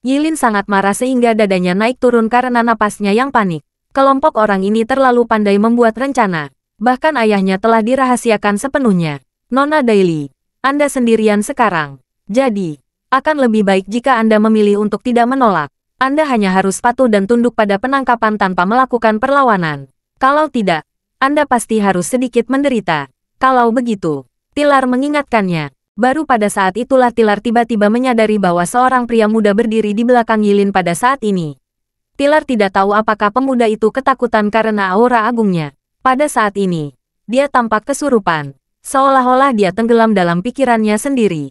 Yilin sangat marah sehingga dadanya naik turun karena napasnya yang panik. Kelompok orang ini terlalu pandai membuat rencana. Bahkan ayahnya telah dirahasiakan sepenuhnya. Nona Daily, Anda sendirian sekarang. Jadi, akan lebih baik jika Anda memilih untuk tidak menolak. Anda hanya harus patuh dan tunduk pada penangkapan tanpa melakukan perlawanan. Kalau tidak, Anda pasti harus sedikit menderita. Kalau begitu, Tilar mengingatkannya. Baru pada saat itulah Tilar tiba-tiba menyadari bahwa seorang pria muda berdiri di belakang Yilin pada saat ini. Tilar tidak tahu apakah pemuda itu ketakutan karena aura agungnya. Pada saat ini, dia tampak kesurupan. Seolah-olah dia tenggelam dalam pikirannya sendiri.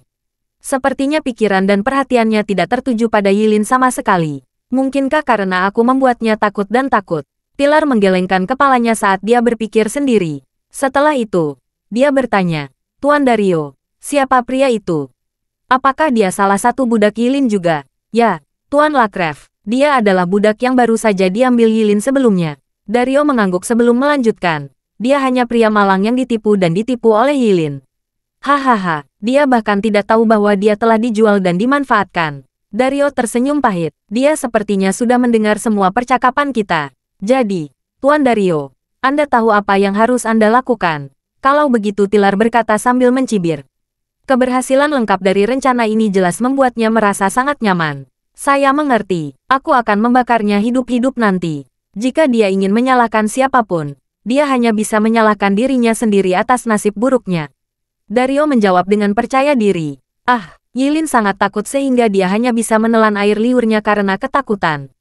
Sepertinya pikiran dan perhatiannya tidak tertuju pada Yilin sama sekali. Mungkinkah karena aku membuatnya takut dan takut? Pilar menggelengkan kepalanya saat dia berpikir sendiri. Setelah itu, dia bertanya, Tuan Dario, siapa pria itu? Apakah dia salah satu budak Yilin juga? Ya, Tuan Lakref, dia adalah budak yang baru saja diambil Yilin sebelumnya. Dario mengangguk sebelum melanjutkan. Dia hanya pria malang yang ditipu dan ditipu oleh Yilin. Hahaha, dia bahkan tidak tahu bahwa dia telah dijual dan dimanfaatkan. Dario tersenyum pahit. Dia sepertinya sudah mendengar semua percakapan kita. Jadi, Tuan Dario, Anda tahu apa yang harus Anda lakukan. Kalau begitu Tilar berkata sambil mencibir. Keberhasilan lengkap dari rencana ini jelas membuatnya merasa sangat nyaman. Saya mengerti, aku akan membakarnya hidup-hidup nanti. Jika dia ingin menyalahkan siapapun, dia hanya bisa menyalahkan dirinya sendiri atas nasib buruknya. Dario menjawab dengan percaya diri. Yilin sangat takut sehingga dia hanya bisa menelan air liurnya karena ketakutan.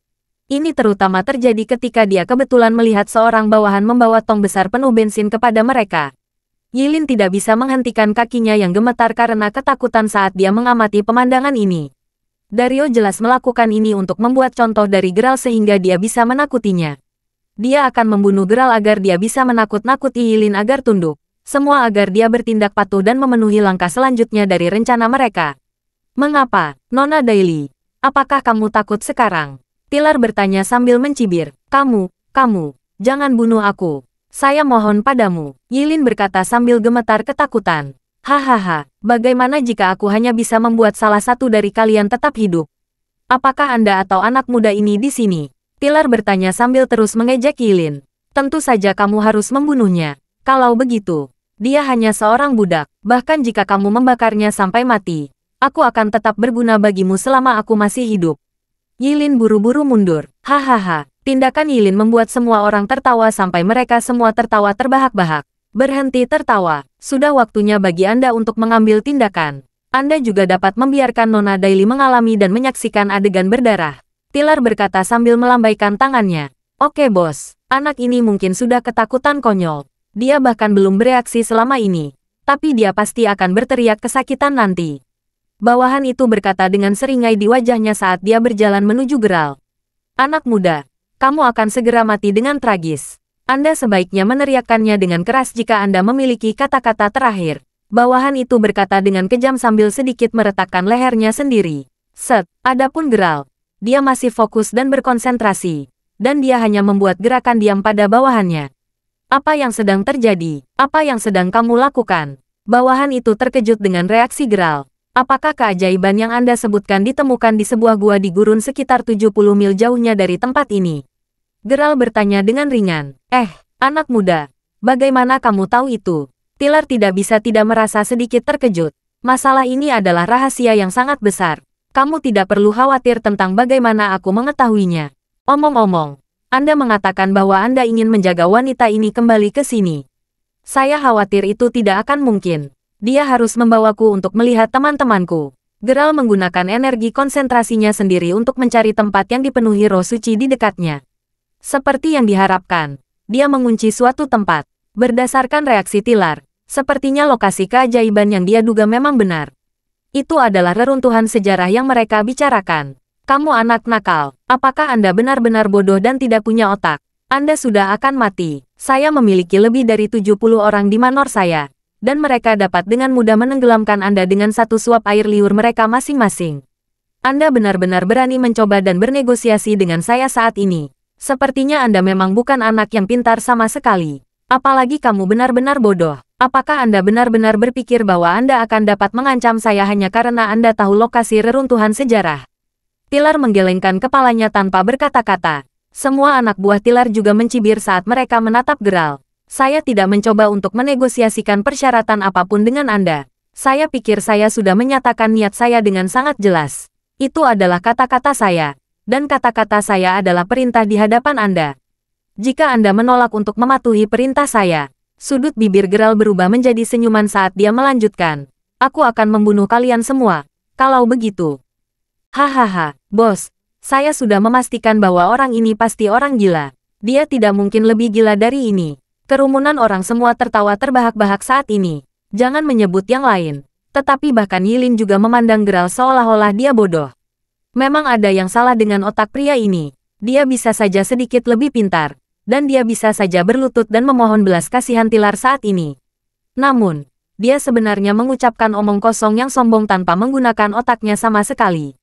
Ini terutama terjadi ketika dia kebetulan melihat seorang bawahan membawa tong besar penuh bensin kepada mereka. Yilin tidak bisa menghentikan kakinya yang gemetar karena ketakutan saat dia mengamati pemandangan ini. Dario jelas melakukan ini untuk membuat contoh dari Geralt sehingga dia bisa menakutinya. Dia akan membunuh Geralt agar dia bisa menakut-nakuti Yilin agar tunduk. Semua agar dia bertindak patuh dan memenuhi langkah selanjutnya dari rencana mereka. Mengapa, Nona Daily? Apakah kamu takut sekarang? Tilar bertanya sambil mencibir. Kamu, jangan bunuh aku. Saya mohon padamu. Yilin berkata sambil gemetar ketakutan. Hahaha, bagaimana jika aku hanya bisa membuat salah satu dari kalian tetap hidup? Apakah Anda atau anak muda ini di sini? Tilar bertanya sambil terus mengejek Yilin. Tentu saja kamu harus membunuhnya. Kalau begitu, dia hanya seorang budak. Bahkan jika kamu membakarnya sampai mati, aku akan tetap berguna bagimu selama aku masih hidup. Yilin buru-buru mundur. Hahaha, tindakan Yilin membuat semua orang tertawa sampai mereka semua tertawa terbahak-bahak. Berhenti tertawa, sudah waktunya bagi Anda untuk mengambil tindakan. Anda juga dapat membiarkan Nona Daily mengalami dan menyaksikan adegan berdarah. Tilar berkata sambil melambaikan tangannya. Oke bos, anak ini mungkin sudah ketakutan konyol. Dia bahkan belum bereaksi selama ini. Tapi dia pasti akan berteriak kesakitan nanti. Bawahan itu berkata dengan seringai di wajahnya saat dia berjalan menuju Geralt. Anak muda, kamu akan segera mati dengan tragis. Anda sebaiknya meneriakkannya dengan keras jika Anda memiliki kata-kata terakhir. Bawahan itu berkata dengan kejam sambil sedikit meretakkan lehernya sendiri. Adapun Geralt, dia masih fokus dan berkonsentrasi. Dan dia hanya membuat gerakan diam pada bawahannya. Apa yang sedang terjadi? Apa yang sedang kamu lakukan? Bawahan itu terkejut dengan reaksi Geralt. Apakah keajaiban yang Anda sebutkan ditemukan di sebuah gua di gurun sekitar 70 mil jauhnya dari tempat ini? Geralt bertanya dengan ringan. Anak muda, bagaimana kamu tahu itu? Tilar tidak bisa tidak merasa sedikit terkejut. Masalah ini adalah rahasia yang sangat besar. Kamu tidak perlu khawatir tentang bagaimana aku mengetahuinya. Omong-omong, Anda mengatakan bahwa Anda ingin menjaga wanita ini kembali ke sini. Saya khawatir itu tidak akan mungkin. Dia harus membawaku untuk melihat teman-temanku. Geralt menggunakan energi konsentrasinya sendiri untuk mencari tempat yang dipenuhi roh suci di dekatnya. Seperti yang diharapkan, dia mengunci suatu tempat. Berdasarkan reaksi Tilar, sepertinya lokasi keajaiban yang dia duga memang benar. Itu adalah reruntuhan sejarah yang mereka bicarakan. Kamu anak nakal, apakah Anda benar-benar bodoh dan tidak punya otak? Anda sudah akan mati. Saya memiliki lebih dari 70 orang di manor saya. Dan mereka dapat dengan mudah menenggelamkan Anda dengan satu suap air liur mereka masing-masing. Anda benar-benar berani mencoba dan bernegosiasi dengan saya saat ini. Sepertinya Anda memang bukan anak yang pintar sama sekali. Apalagi kamu benar-benar bodoh. Apakah Anda benar-benar berpikir bahwa Anda akan dapat mengancam saya hanya karena Anda tahu lokasi reruntuhan sejarah? Tilar menggelengkan kepalanya tanpa berkata-kata. Semua anak buah Tilar juga mencibir saat mereka menatap Geralt. Saya tidak mencoba untuk menegosiasikan persyaratan apapun dengan Anda. Saya pikir saya sudah menyatakan niat saya dengan sangat jelas. Itu adalah kata-kata saya. Dan kata-kata saya adalah perintah di hadapan Anda. Jika Anda menolak untuk mematuhi perintah saya, sudut bibir Geralt berubah menjadi senyuman saat dia melanjutkan. Aku akan membunuh kalian semua. Kalau begitu. Hahaha, bos. Saya sudah memastikan bahwa orang ini pasti orang gila. Dia tidak mungkin lebih gila dari ini. Kerumunan orang semua tertawa terbahak-bahak saat ini. Jangan menyebut yang lain. Tetapi bahkan Yilin juga memandang Geralt seolah-olah dia bodoh. Memang ada yang salah dengan otak pria ini. Dia bisa saja sedikit lebih pintar. Dan dia bisa saja berlutut dan memohon belas kasihan Tilar saat ini. Namun, dia sebenarnya mengucapkan omong kosong yang sombong tanpa menggunakan otaknya sama sekali.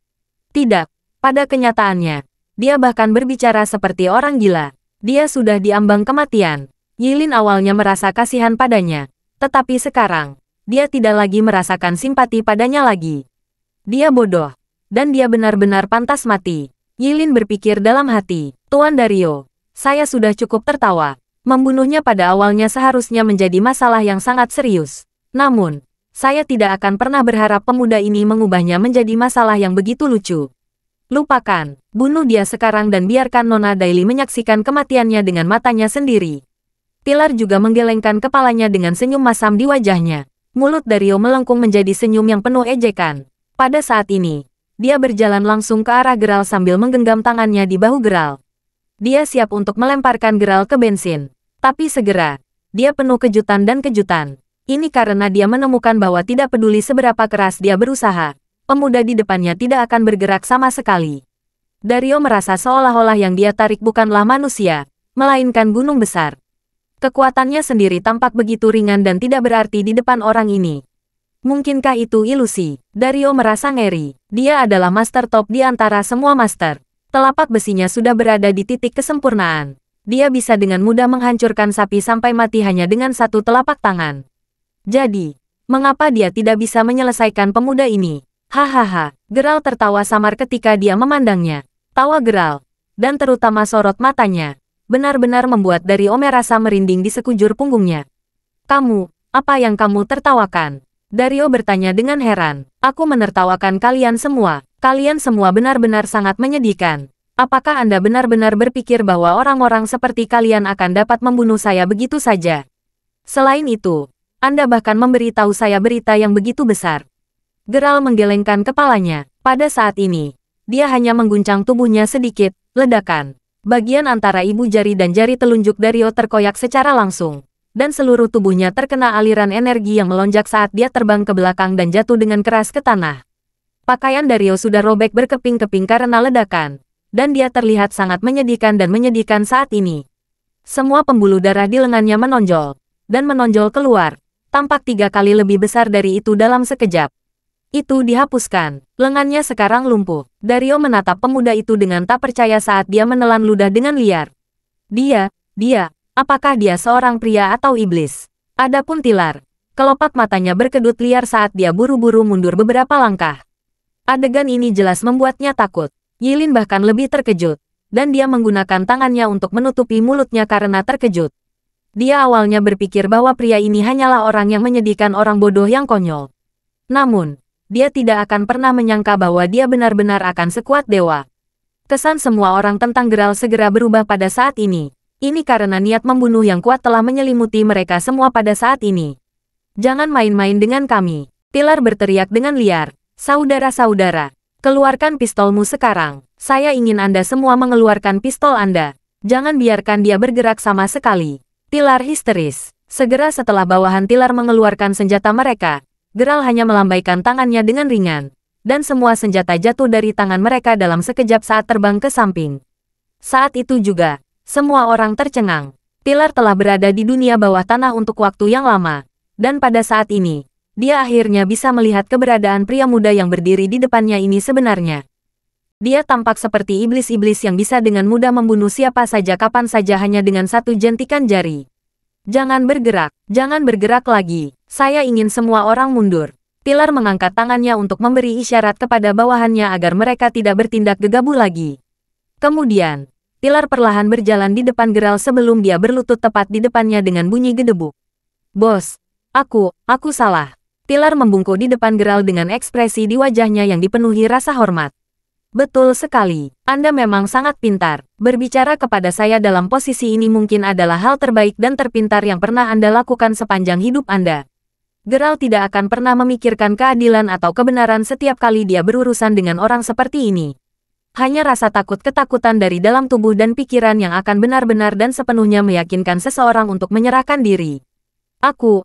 Tidak. Pada kenyataannya, dia bahkan berbicara seperti orang gila. Dia sudah diambang kematian. Yilin awalnya merasa kasihan padanya. Tetapi sekarang, dia tidak lagi merasakan simpati padanya lagi. Dia bodoh. Dan dia benar-benar pantas mati. Yilin berpikir dalam hati, Tuan Dario, saya sudah cukup tertawa. Membunuhnya pada awalnya seharusnya menjadi masalah yang sangat serius. Namun, saya tidak akan pernah berharap pemuda ini mengubahnya menjadi masalah yang begitu lucu. Lupakan, bunuh dia sekarang dan biarkan Nona Daily menyaksikan kematiannya dengan matanya sendiri. Tilar juga menggelengkan kepalanya dengan senyum masam di wajahnya. Mulut Dario melengkung menjadi senyum yang penuh ejekan. Pada saat ini, dia berjalan langsung ke arah Geralt sambil menggenggam tangannya di bahu Geralt. Dia siap untuk melemparkan Geralt ke bensin. Tapi segera, dia penuh kejutan dan kejutan. Ini karena dia menemukan bahwa tidak peduli seberapa keras dia berusaha, pemuda di depannya tidak akan bergerak sama sekali. Dario merasa seolah-olah yang dia tarik bukanlah manusia, melainkan gunung besar. Kekuatannya sendiri tampak begitu ringan dan tidak berarti di depan orang ini. Mungkinkah itu ilusi? Dario merasa ngeri. Dia adalah master top di antara semua master. Telapak besinya sudah berada di titik kesempurnaan. Dia bisa dengan mudah menghancurkan sapi sampai mati hanya dengan satu telapak tangan. Jadi, mengapa dia tidak bisa menyelesaikan pemuda ini? Hahaha, Geralt tertawa samar ketika dia memandangnya. Tawa Geralt, dan terutama sorot matanya, benar-benar membuat Dario merasa merinding di sekujur punggungnya. Kamu, apa yang kamu tertawakan? Dario bertanya dengan heran. Aku menertawakan kalian semua. Kalian semua benar-benar sangat menyedihkan. Apakah Anda benar-benar berpikir bahwa orang-orang seperti kalian akan dapat membunuh saya begitu saja? Selain itu, Anda bahkan memberitahu saya berita yang begitu besar. Geralt menggelengkan kepalanya. Pada saat ini, dia hanya mengguncang tubuhnya sedikit, ledakan. Bagian antara ibu jari dan jari telunjuk Dario terkoyak secara langsung. Dan seluruh tubuhnya terkena aliran energi yang melonjak saat dia terbang ke belakang dan jatuh dengan keras ke tanah. Pakaian Dario sudah robek berkeping-keping karena ledakan. Dan dia terlihat sangat menyedihkan dan menyedihkan saat ini. Semua pembuluh darah di lengannya menonjol. Dan menonjol keluar. Tampak 3 kali lebih besar dari itu dalam sekejap. Itu dihapuskan. Lengannya sekarang lumpuh. Dario menatap pemuda itu dengan tak percaya saat dia menelan ludah dengan liar. Dia, apakah dia seorang pria atau iblis? Adapun Tilar, kelopak matanya berkedut liar saat dia buru-buru mundur beberapa langkah. Adegan ini jelas membuatnya takut. Yilin bahkan lebih terkejut, dan dia menggunakan tangannya untuk menutupi mulutnya karena terkejut. Dia awalnya berpikir bahwa pria ini hanyalah orang yang menyedihkan orang bodoh yang konyol. Namun, dia tidak akan pernah menyangka bahwa dia benar-benar akan sekuat dewa. Kesan semua orang tentang Geralt segera berubah pada saat ini. Ini karena niat membunuh yang kuat telah menyelimuti mereka semua pada saat ini. Jangan main-main dengan kami. Tilar berteriak dengan liar. Saudara-saudara, keluarkan pistolmu sekarang. Saya ingin Anda semua mengeluarkan pistol Anda. Jangan biarkan dia bergerak sama sekali. Tilar histeris. Segera setelah bawahan Tilar mengeluarkan senjata mereka, Geralt hanya melambaikan tangannya dengan ringan, dan semua senjata jatuh dari tangan mereka dalam sekejap saat terbang ke samping. Saat itu juga, Semua orang tercengang. Pilar telah berada di dunia bawah tanah untuk waktu yang lama. Dan pada saat ini, dia akhirnya bisa melihat keberadaan pria muda yang berdiri di depannya ini sebenarnya. Dia tampak seperti iblis-iblis yang bisa dengan mudah membunuh siapa saja kapan saja hanya dengan satu jentikan jari. Jangan bergerak lagi. Saya ingin semua orang mundur. Pilar mengangkat tangannya untuk memberi isyarat kepada bawahannya agar mereka tidak bertindak gegabah lagi. Kemudian, Pilar perlahan berjalan di depan Geralt sebelum dia berlutut tepat di depannya dengan bunyi gedebuk. Bos, aku salah. Pilar membungkuk di depan Geralt dengan ekspresi di wajahnya yang dipenuhi rasa hormat. Betul sekali, Anda memang sangat pintar. Berbicara kepada saya dalam posisi ini mungkin adalah hal terbaik dan terpintar yang pernah Anda lakukan sepanjang hidup Anda. Geralt tidak akan pernah memikirkan keadilan atau kebenaran setiap kali dia berurusan dengan orang seperti ini. Hanya rasa ketakutan dari dalam tubuh dan pikiran yang akan benar-benar dan sepenuhnya meyakinkan seseorang untuk menyerahkan diri. Aku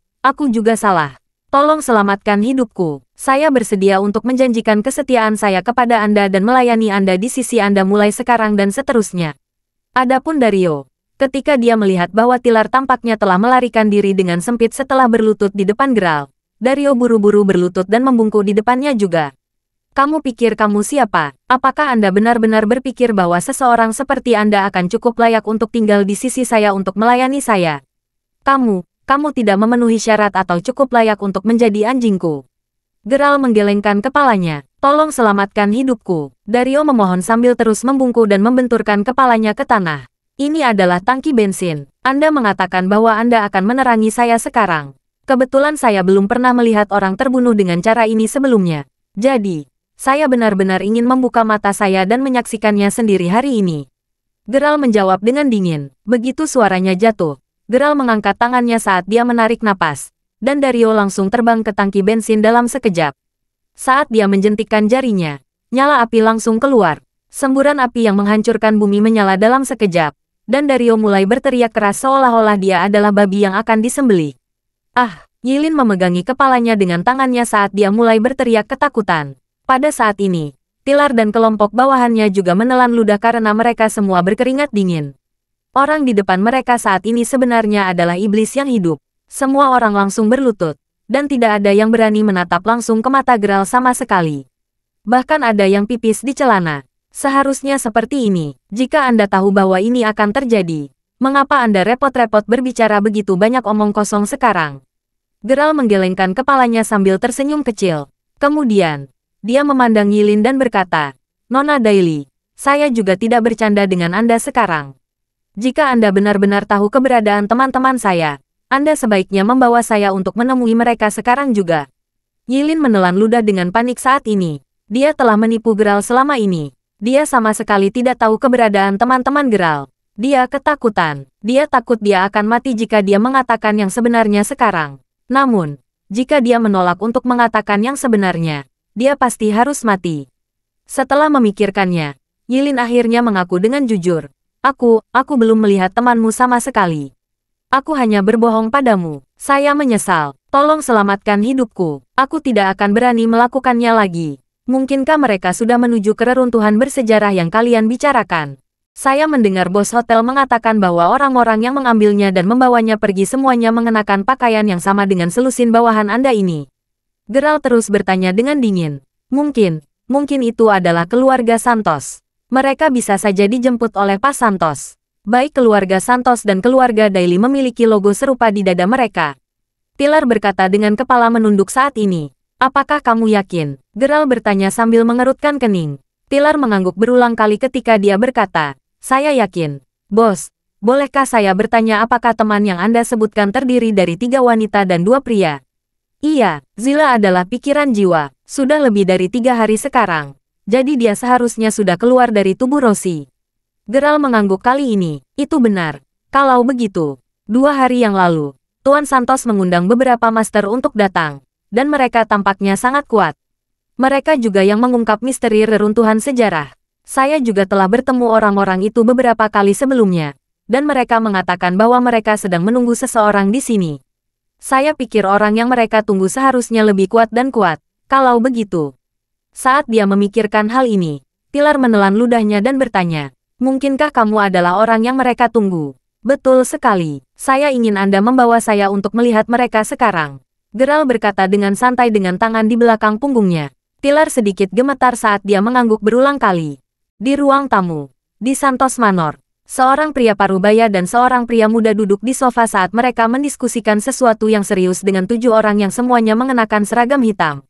juga salah. Tolong selamatkan hidupku. Saya bersedia untuk menjanjikan kesetiaan saya kepada Anda dan melayani Anda di sisi Anda mulai sekarang dan seterusnya. Adapun Dario, ketika dia melihat bahwa Pilar tampaknya telah melarikan diri dengan sempit setelah berlutut di depan Geralt, Dario buru-buru berlutut dan membungkuk di depannya juga. Kamu pikir kamu siapa? Apakah Anda benar-benar berpikir bahwa seseorang seperti Anda akan cukup layak untuk tinggal di sisi saya untuk melayani saya? Kamu tidak memenuhi syarat atau cukup layak untuk menjadi anjingku. Geralt menggelengkan kepalanya. Tolong selamatkan hidupku. Dario memohon sambil terus membungkuk dan membenturkan kepalanya ke tanah. Ini adalah tangki bensin. Anda mengatakan bahwa Anda akan menerangi saya sekarang. Kebetulan saya belum pernah melihat orang terbunuh dengan cara ini sebelumnya. Jadi, saya benar-benar ingin membuka mata saya dan menyaksikannya sendiri hari ini. Geralt menjawab dengan dingin. Begitu suaranya jatuh, Geralt mengangkat tangannya saat dia menarik napas, dan Dario langsung terbang ke tangki bensin dalam sekejap. Saat dia menjentikkan jarinya, nyala api langsung keluar. Semburan api yang menghancurkan bumi menyala dalam sekejap, dan Dario mulai berteriak keras seolah-olah dia adalah babi yang akan disembelih. Yilin memegangi kepalanya dengan tangannya saat dia mulai berteriak ketakutan. Pada saat ini, Pilar dan kelompok bawahannya juga menelan ludah karena mereka semua berkeringat dingin. Orang di depan mereka saat ini sebenarnya adalah iblis yang hidup. Semua orang langsung berlutut, dan tidak ada yang berani menatap langsung ke mata Geralt sama sekali. Bahkan ada yang pipis di celana. Seharusnya seperti ini. Jika Anda tahu bahwa ini akan terjadi, mengapa Anda repot-repot berbicara begitu banyak omong kosong sekarang? Geralt menggelengkan kepalanya sambil tersenyum kecil. Kemudian, dia memandang Yilin dan berkata, Nona Daily, saya juga tidak bercanda dengan Anda sekarang. Jika Anda benar-benar tahu keberadaan teman-teman saya, Anda sebaiknya membawa saya untuk menemui mereka sekarang juga. Yilin menelan ludah dengan panik saat ini. Dia telah menipu Geralt selama ini. Dia sama sekali tidak tahu keberadaan teman-teman Geralt. Dia ketakutan. Dia takut dia akan mati jika dia mengatakan yang sebenarnya sekarang. Namun, jika dia menolak untuk mengatakan yang sebenarnya, dia pasti harus mati. Setelah memikirkannya, Yilin akhirnya mengaku dengan jujur. Aku belum melihat temanmu sama sekali. Aku hanya berbohong padamu. Saya menyesal. Tolong selamatkan hidupku. Aku tidak akan berani melakukannya lagi. Mungkinkah mereka sudah menuju ke reruntuhan bersejarah yang kalian bicarakan? Saya mendengar bos hotel mengatakan bahwa orang-orang yang mengambilnya dan membawanya pergi semuanya mengenakan pakaian yang sama dengan selusin bawahan Anda ini. Geralt terus bertanya dengan dingin. Mungkin itu adalah keluarga Santos. Mereka bisa saja dijemput oleh Pak Santos. Baik keluarga Santos dan keluarga Daily memiliki logo serupa di dada mereka. Pilar berkata dengan kepala menunduk saat ini. Apakah kamu yakin? Geralt bertanya sambil mengerutkan kening. Pilar mengangguk berulang kali ketika dia berkata, saya yakin. Bos, bolehkah saya bertanya apakah teman yang Anda sebutkan terdiri dari 3 wanita dan 2 pria? Iya, Zila adalah pikiran jiwa. Sudah lebih dari 3 hari sekarang. Jadi dia seharusnya sudah keluar dari tubuh Rosie. Geralt mengangguk kali ini. Itu benar. Kalau begitu, 2 hari yang lalu, Tuan Santos mengundang beberapa master untuk datang. Dan mereka tampaknya sangat kuat. Mereka juga yang mengungkap misteri reruntuhan sejarah. Saya juga telah bertemu orang-orang itu beberapa kali sebelumnya. Dan mereka mengatakan bahwa mereka sedang menunggu seseorang di sini. Saya pikir orang yang mereka tunggu seharusnya lebih kuat dan kuat. Kalau begitu. Saat dia memikirkan hal ini, Pilar menelan ludahnya dan bertanya, Mungkinkah kamu adalah orang yang mereka tunggu? Betul sekali. Saya ingin Anda membawa saya untuk melihat mereka sekarang. Geralt berkata dengan santai dengan tangan di belakang punggungnya. Pilar sedikit gemetar saat dia mengangguk berulang kali. Di ruang tamu, di Santos Manor, seorang pria parubaya dan seorang pria muda duduk di sofa saat mereka mendiskusikan sesuatu yang serius dengan 7 orang yang semuanya mengenakan seragam hitam.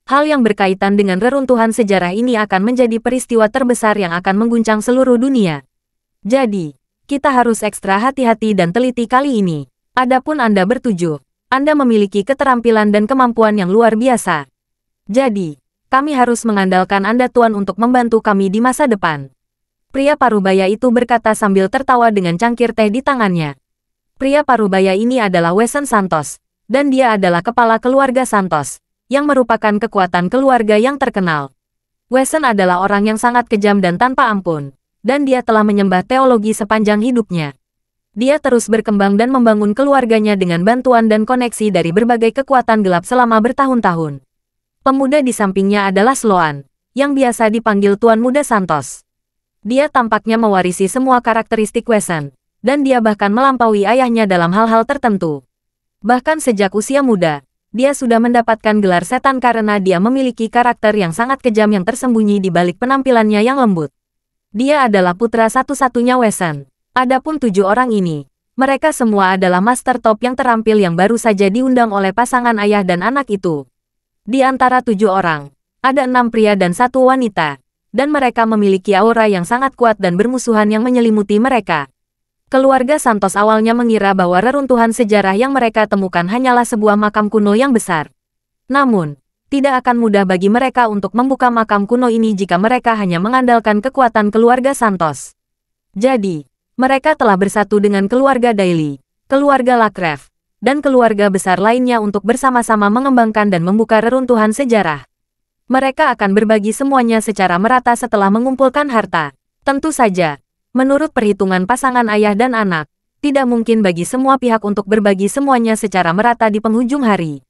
Hal yang berkaitan dengan reruntuhan sejarah ini akan menjadi peristiwa terbesar yang akan mengguncang seluruh dunia. Jadi, kita harus ekstra hati-hati dan teliti kali ini. Adapun Anda bertujuh, Anda memiliki keterampilan dan kemampuan yang luar biasa. Jadi, kami harus mengandalkan Anda Tuan untuk membantu kami di masa depan. Pria parubaya itu berkata sambil tertawa dengan cangkir teh di tangannya. Pria parubaya ini adalah Wesen Santos, dan dia adalah kepala keluarga Santos, yang merupakan kekuatan keluarga yang terkenal. Wesen adalah orang yang sangat kejam dan tanpa ampun, dan dia telah menyembah teologi sepanjang hidupnya. Dia terus berkembang dan membangun keluarganya dengan bantuan dan koneksi dari berbagai kekuatan gelap selama bertahun-tahun. Pemuda di sampingnya adalah Sloan, yang biasa dipanggil Tuan Muda Santos. Dia tampaknya mewarisi semua karakteristik Wesen, dan dia bahkan melampaui ayahnya dalam hal-hal tertentu. Bahkan sejak usia muda, dia sudah mendapatkan gelar setan karena dia memiliki karakter yang sangat kejam yang tersembunyi di balik penampilannya yang lembut. Dia adalah putra satu-satunya Wesen. Adapun 7 orang ini, mereka semua adalah master top yang terampil yang baru saja diundang oleh pasangan ayah dan anak itu. Di antara 7 orang, ada 6 pria dan 1 wanita, dan mereka memiliki aura yang sangat kuat dan bermusuhan yang menyelimuti mereka. Keluarga Santos awalnya mengira bahwa reruntuhan sejarah yang mereka temukan hanyalah sebuah makam kuno yang besar. Namun, tidak akan mudah bagi mereka untuk membuka makam kuno ini jika mereka hanya mengandalkan kekuatan keluarga Santos. Jadi, mereka telah bersatu dengan keluarga Daily, keluarga Lacreve, dan keluarga besar lainnya untuk bersama-sama mengembangkan dan membuka reruntuhan sejarah. Mereka akan berbagi semuanya secara merata setelah mengumpulkan harta. Tentu saja, menurut perhitungan pasangan ayah dan anak, tidak mungkin bagi semua pihak untuk berbagi semuanya secara merata di penghujung hari.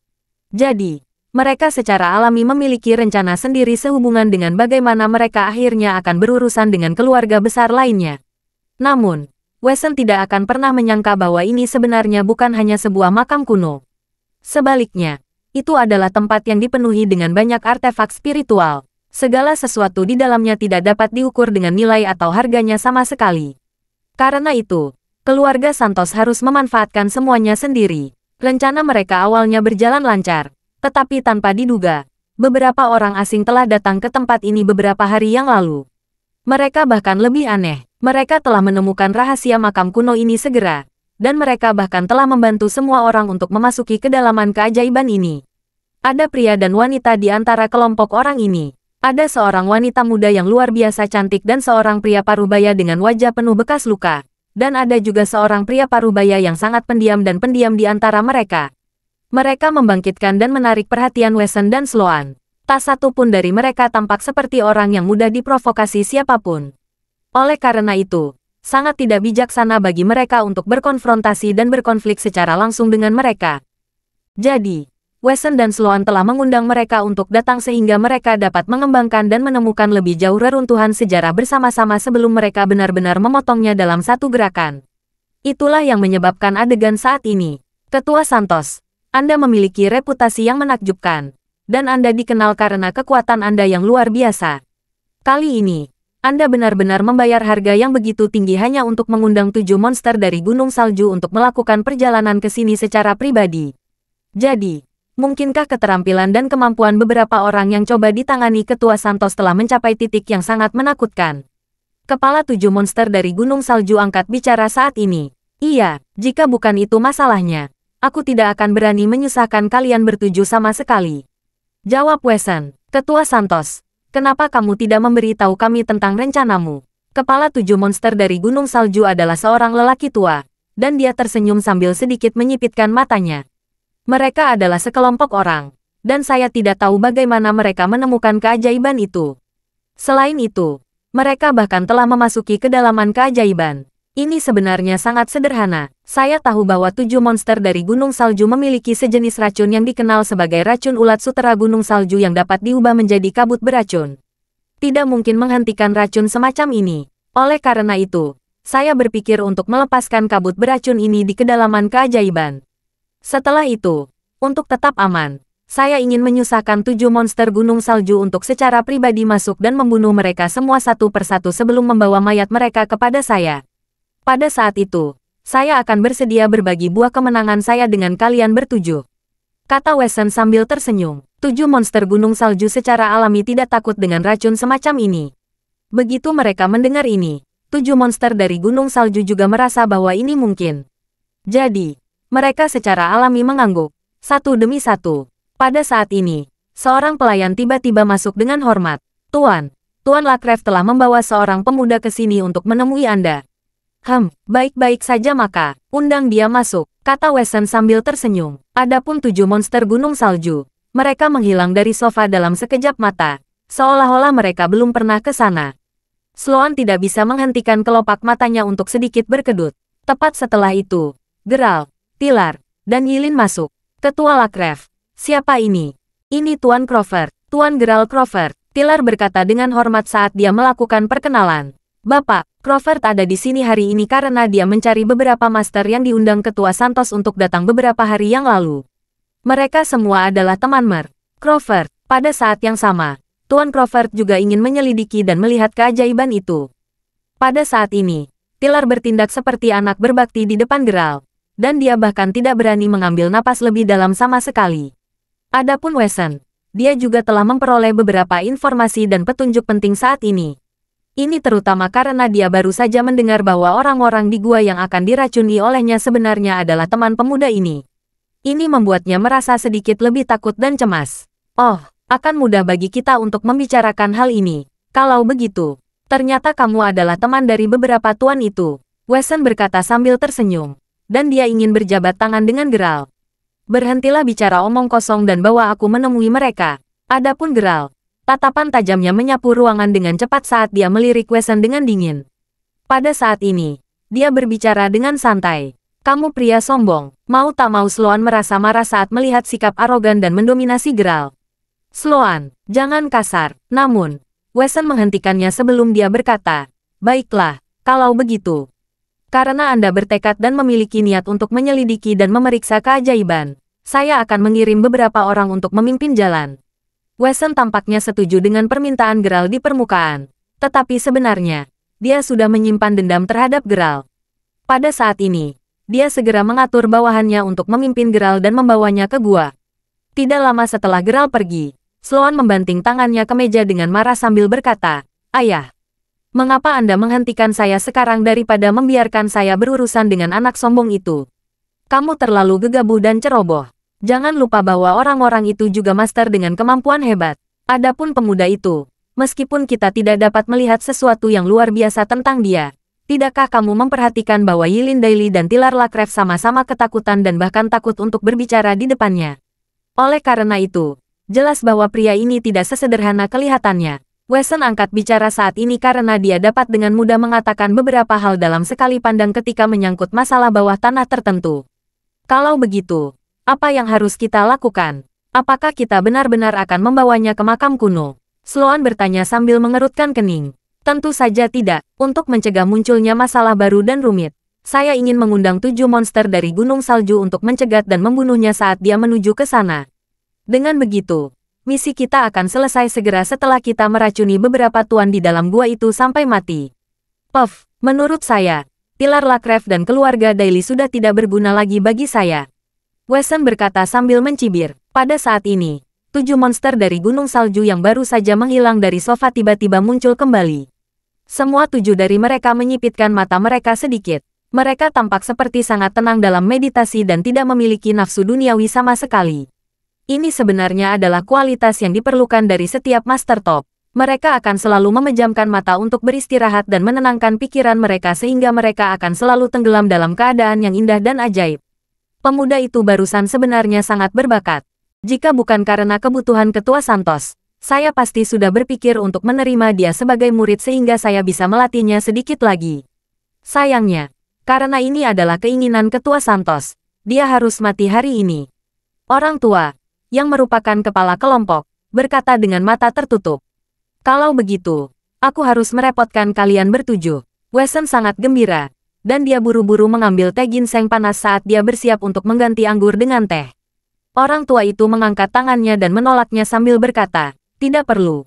Jadi, mereka secara alami memiliki rencana sendiri sehubungan dengan bagaimana mereka akhirnya akan berurusan dengan keluarga besar lainnya. Namun, Wesen tidak akan pernah menyangka bahwa ini sebenarnya bukan hanya sebuah makam kuno. Sebaliknya, itu adalah tempat yang dipenuhi dengan banyak artefak spiritual. Segala sesuatu di dalamnya tidak dapat diukur dengan nilai atau harganya sama sekali. Karena itu, keluarga Santos harus memanfaatkan semuanya sendiri. Rencana mereka awalnya berjalan lancar, tetapi tanpa diduga, beberapa orang asing telah datang ke tempat ini beberapa hari yang lalu. Mereka bahkan lebih aneh. Mereka telah menemukan rahasia makam kuno ini segera, dan mereka bahkan telah membantu semua orang untuk memasuki kedalaman keajaiban ini. Ada pria dan wanita di antara kelompok orang ini. Ada seorang wanita muda yang luar biasa cantik dan seorang pria parubaya dengan wajah penuh bekas luka. Dan ada juga seorang pria parubaya yang sangat pendiam dan pendiam di antara mereka. Mereka membangkitkan dan menarik perhatian Wesen dan Sloan. Tak satu pun dari mereka tampak seperti orang yang mudah diprovokasi siapapun. Oleh karena itu, sangat tidak bijaksana bagi mereka untuk berkonfrontasi dan berkonflik secara langsung dengan mereka. Jadi, Wesen dan Sloan telah mengundang mereka untuk datang sehingga mereka dapat mengembangkan dan menemukan lebih jauh reruntuhan sejarah bersama-sama sebelum mereka benar-benar memotongnya dalam satu gerakan. Itulah yang menyebabkan adegan saat ini. Ketua Santos, Anda memiliki reputasi yang menakjubkan, dan Anda dikenal karena kekuatan Anda yang luar biasa. Kali ini, Anda benar-benar membayar harga yang begitu tinggi hanya untuk mengundang 7 monster dari Gunung Salju untuk melakukan perjalanan ke sini secara pribadi. Jadi, mungkinkah keterampilan dan kemampuan beberapa orang yang coba ditangani Ketua Santos telah mencapai titik yang sangat menakutkan? Kepala 7 monster dari Gunung Salju angkat bicara saat ini. Iya, jika bukan itu masalahnya, aku tidak akan berani menyusahkan kalian bertujuh sama sekali. Jawab Wesen. Ketua Santos, kenapa kamu tidak memberitahu kami tentang rencanamu? Kepala 7 monster dari Gunung Salju adalah seorang lelaki tua, dan dia tersenyum sambil sedikit menyipitkan matanya. Mereka adalah sekelompok orang, dan saya tidak tahu bagaimana mereka menemukan keajaiban itu. Selain itu, mereka bahkan telah memasuki kedalaman keajaiban. Ini sebenarnya sangat sederhana. Saya tahu bahwa 7 monster dari Gunung Salju memiliki sejenis racun yang dikenal sebagai racun ulat sutera Gunung Salju yang dapat diubah menjadi kabut beracun. Tidak mungkin menghentikan racun semacam ini. Oleh karena itu, saya berpikir untuk melepaskan kabut beracun ini di kedalaman keajaiban. Setelah itu, untuk tetap aman, saya ingin menyusahkan 7 monster gunung salju untuk secara pribadi masuk dan membunuh mereka semua satu persatu sebelum membawa mayat mereka kepada saya. Pada saat itu, saya akan bersedia berbagi buah kemenangan saya dengan kalian bertujuh. Kata Wesen sambil tersenyum. 7 monster gunung salju secara alami tidak takut dengan racun semacam ini. Begitu mereka mendengar ini, 7 monster dari gunung salju juga merasa bahwa ini mungkin. Jadi, mereka secara alami mengangguk, satu demi satu. Pada saat ini, seorang pelayan tiba-tiba masuk dengan hormat. Tuan Lakref telah membawa seorang pemuda ke sini untuk menemui Anda. Baik-baik saja maka, undang dia masuk, kata Wesen sambil tersenyum. Adapun 7 monster gunung salju, mereka menghilang dari sofa dalam sekejap mata, seolah-olah mereka belum pernah ke sana. Sloan tidak bisa menghentikan kelopak matanya untuk sedikit berkedut. Tepat setelah itu, Geralt, Tilar, dan Yilin masuk. Ketua Lakref, siapa ini? Ini Tuan Crawford, Tuan Geralt Crawford, Tilar berkata dengan hormat saat dia melakukan perkenalan. Bapak, Crawford ada di sini hari ini karena dia mencari beberapa master yang diundang Ketua Santos untuk datang beberapa hari yang lalu. Mereka semua adalah teman Mer. Crawford, pada saat yang sama, Tuan Crawford juga ingin menyelidiki dan melihat keajaiban itu. Pada saat ini, Tilar bertindak seperti anak berbakti di depan Geralt, dan dia bahkan tidak berani mengambil napas lebih dalam sama sekali. Adapun Wesen, dia juga telah memperoleh beberapa informasi dan petunjuk penting saat ini. Ini terutama karena dia baru saja mendengar bahwa orang-orang di gua yang akan diracuni olehnya sebenarnya adalah teman pemuda ini. Ini membuatnya merasa sedikit lebih takut dan cemas. Oh, akan mudah bagi kita untuk membicarakan hal ini. Kalau begitu, ternyata kamu adalah teman dari beberapa tuan itu. Wesen berkata sambil tersenyum. Dan dia ingin berjabat tangan dengan Geralt. Berhentilah bicara omong kosong dan bawa aku menemui mereka. Adapun Geralt, tatapan tajamnya menyapu ruangan dengan cepat saat dia melirik Wesen dengan dingin. Pada saat ini, dia berbicara dengan santai. Kamu pria sombong. Mau tak mau Sloan merasa marah saat melihat sikap arogan dan mendominasi Geralt. Sloan, jangan kasar. Namun, Wesen menghentikannya sebelum dia berkata, baiklah, kalau begitu. Karena Anda bertekad dan memiliki niat untuk menyelidiki dan memeriksa keajaiban, saya akan mengirim beberapa orang untuk memimpin jalan. Wesen tampaknya setuju dengan permintaan Geralt di permukaan, tetapi sebenarnya, dia sudah menyimpan dendam terhadap Geralt. Pada saat ini, dia segera mengatur bawahannya untuk memimpin Geralt dan membawanya ke gua. Tidak lama setelah Geralt pergi, Sloan membanting tangannya ke meja dengan marah sambil berkata, Ayah, mengapa Anda menghentikan saya sekarang daripada membiarkan saya berurusan dengan anak sombong itu? Kamu terlalu gegabah dan ceroboh. Jangan lupa bahwa orang-orang itu juga master dengan kemampuan hebat. Adapun pemuda itu, meskipun kita tidak dapat melihat sesuatu yang luar biasa tentang dia, tidakkah kamu memperhatikan bahwa Yilin Daily dan Tilar Lakref sama-sama ketakutan dan bahkan takut untuk berbicara di depannya? Oleh karena itu, jelas bahwa pria ini tidak sesederhana kelihatannya. Wesen angkat bicara saat ini karena dia dapat dengan mudah mengatakan beberapa hal dalam sekali pandang ketika menyangkut masalah bawah tanah tertentu. Kalau begitu, apa yang harus kita lakukan? Apakah kita benar-benar akan membawanya ke makam kuno? Sloan bertanya sambil mengerutkan kening. Tentu saja tidak. Untuk mencegah munculnya masalah baru dan rumit, saya ingin mengundang 7 monster dari Gunung Salju untuk mencegat dan membunuhnya saat dia menuju ke sana. Dengan begitu, misi kita akan selesai segera setelah kita meracuni beberapa tuan di dalam gua itu sampai mati. Menurut saya, Tilar Lakref dan keluarga Daily sudah tidak berguna lagi bagi saya. Wesen berkata sambil mencibir. Pada saat ini, 7 monster dari Gunung Salju yang baru saja menghilang dari sofa tiba-tiba muncul kembali. Semua 7 dari mereka menyipitkan mata mereka sedikit. Mereka tampak seperti sangat tenang dalam meditasi dan tidak memiliki nafsu duniawi sama sekali. Ini sebenarnya adalah kualitas yang diperlukan dari setiap master top. Mereka akan selalu memejamkan mata untuk beristirahat dan menenangkan pikiran mereka sehingga mereka akan selalu tenggelam dalam keadaan yang indah dan ajaib. Pemuda itu barusan sebenarnya sangat berbakat. Jika bukan karena kebutuhan Ketua Santos, saya pasti sudah berpikir untuk menerima dia sebagai murid sehingga saya bisa melatihnya sedikit lagi. Sayangnya, karena ini adalah keinginan Ketua Santos, dia harus mati hari ini. Orang tua, yang merupakan kepala kelompok, berkata dengan mata tertutup. Kalau begitu, Aku harus merepotkan kalian bertujuh. Wesen sangat gembira, dan dia buru-buru mengambil teh ginseng panas saat dia bersiap untuk mengganti anggur dengan teh. Orang tua itu mengangkat tangannya dan menolaknya sambil berkata, "Tidak perlu.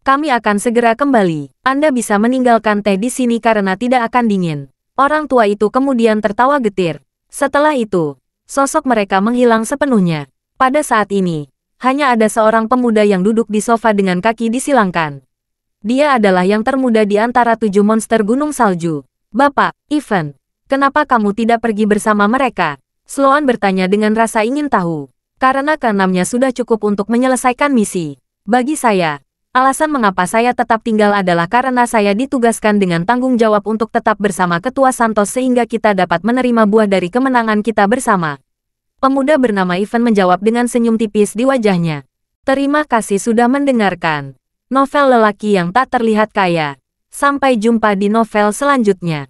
Kami akan segera kembali. Anda bisa meninggalkan teh di sini karena tidak akan dingin." Orang tua itu kemudian tertawa getir. Setelah itu, sosok mereka menghilang sepenuhnya. Pada saat ini, hanya ada seorang pemuda yang duduk di sofa dengan kaki disilangkan. Dia adalah yang termuda di antara 7 monster gunung salju. "Bapak, Ivan, kenapa kamu tidak pergi bersama mereka?" Sloan bertanya dengan rasa ingin tahu. Karena keenamnya sudah cukup untuk menyelesaikan misi. Bagi saya, alasan mengapa saya tetap tinggal adalah karena saya ditugaskan dengan tanggung jawab untuk tetap bersama Ketua Santos sehingga kita dapat menerima buah dari kemenangan kita bersama. Pemuda bernama Ivan menjawab dengan senyum tipis di wajahnya. Terima kasih sudah mendengarkan. Novel lelaki yang tak terlihat kaya. Sampai jumpa di novel selanjutnya.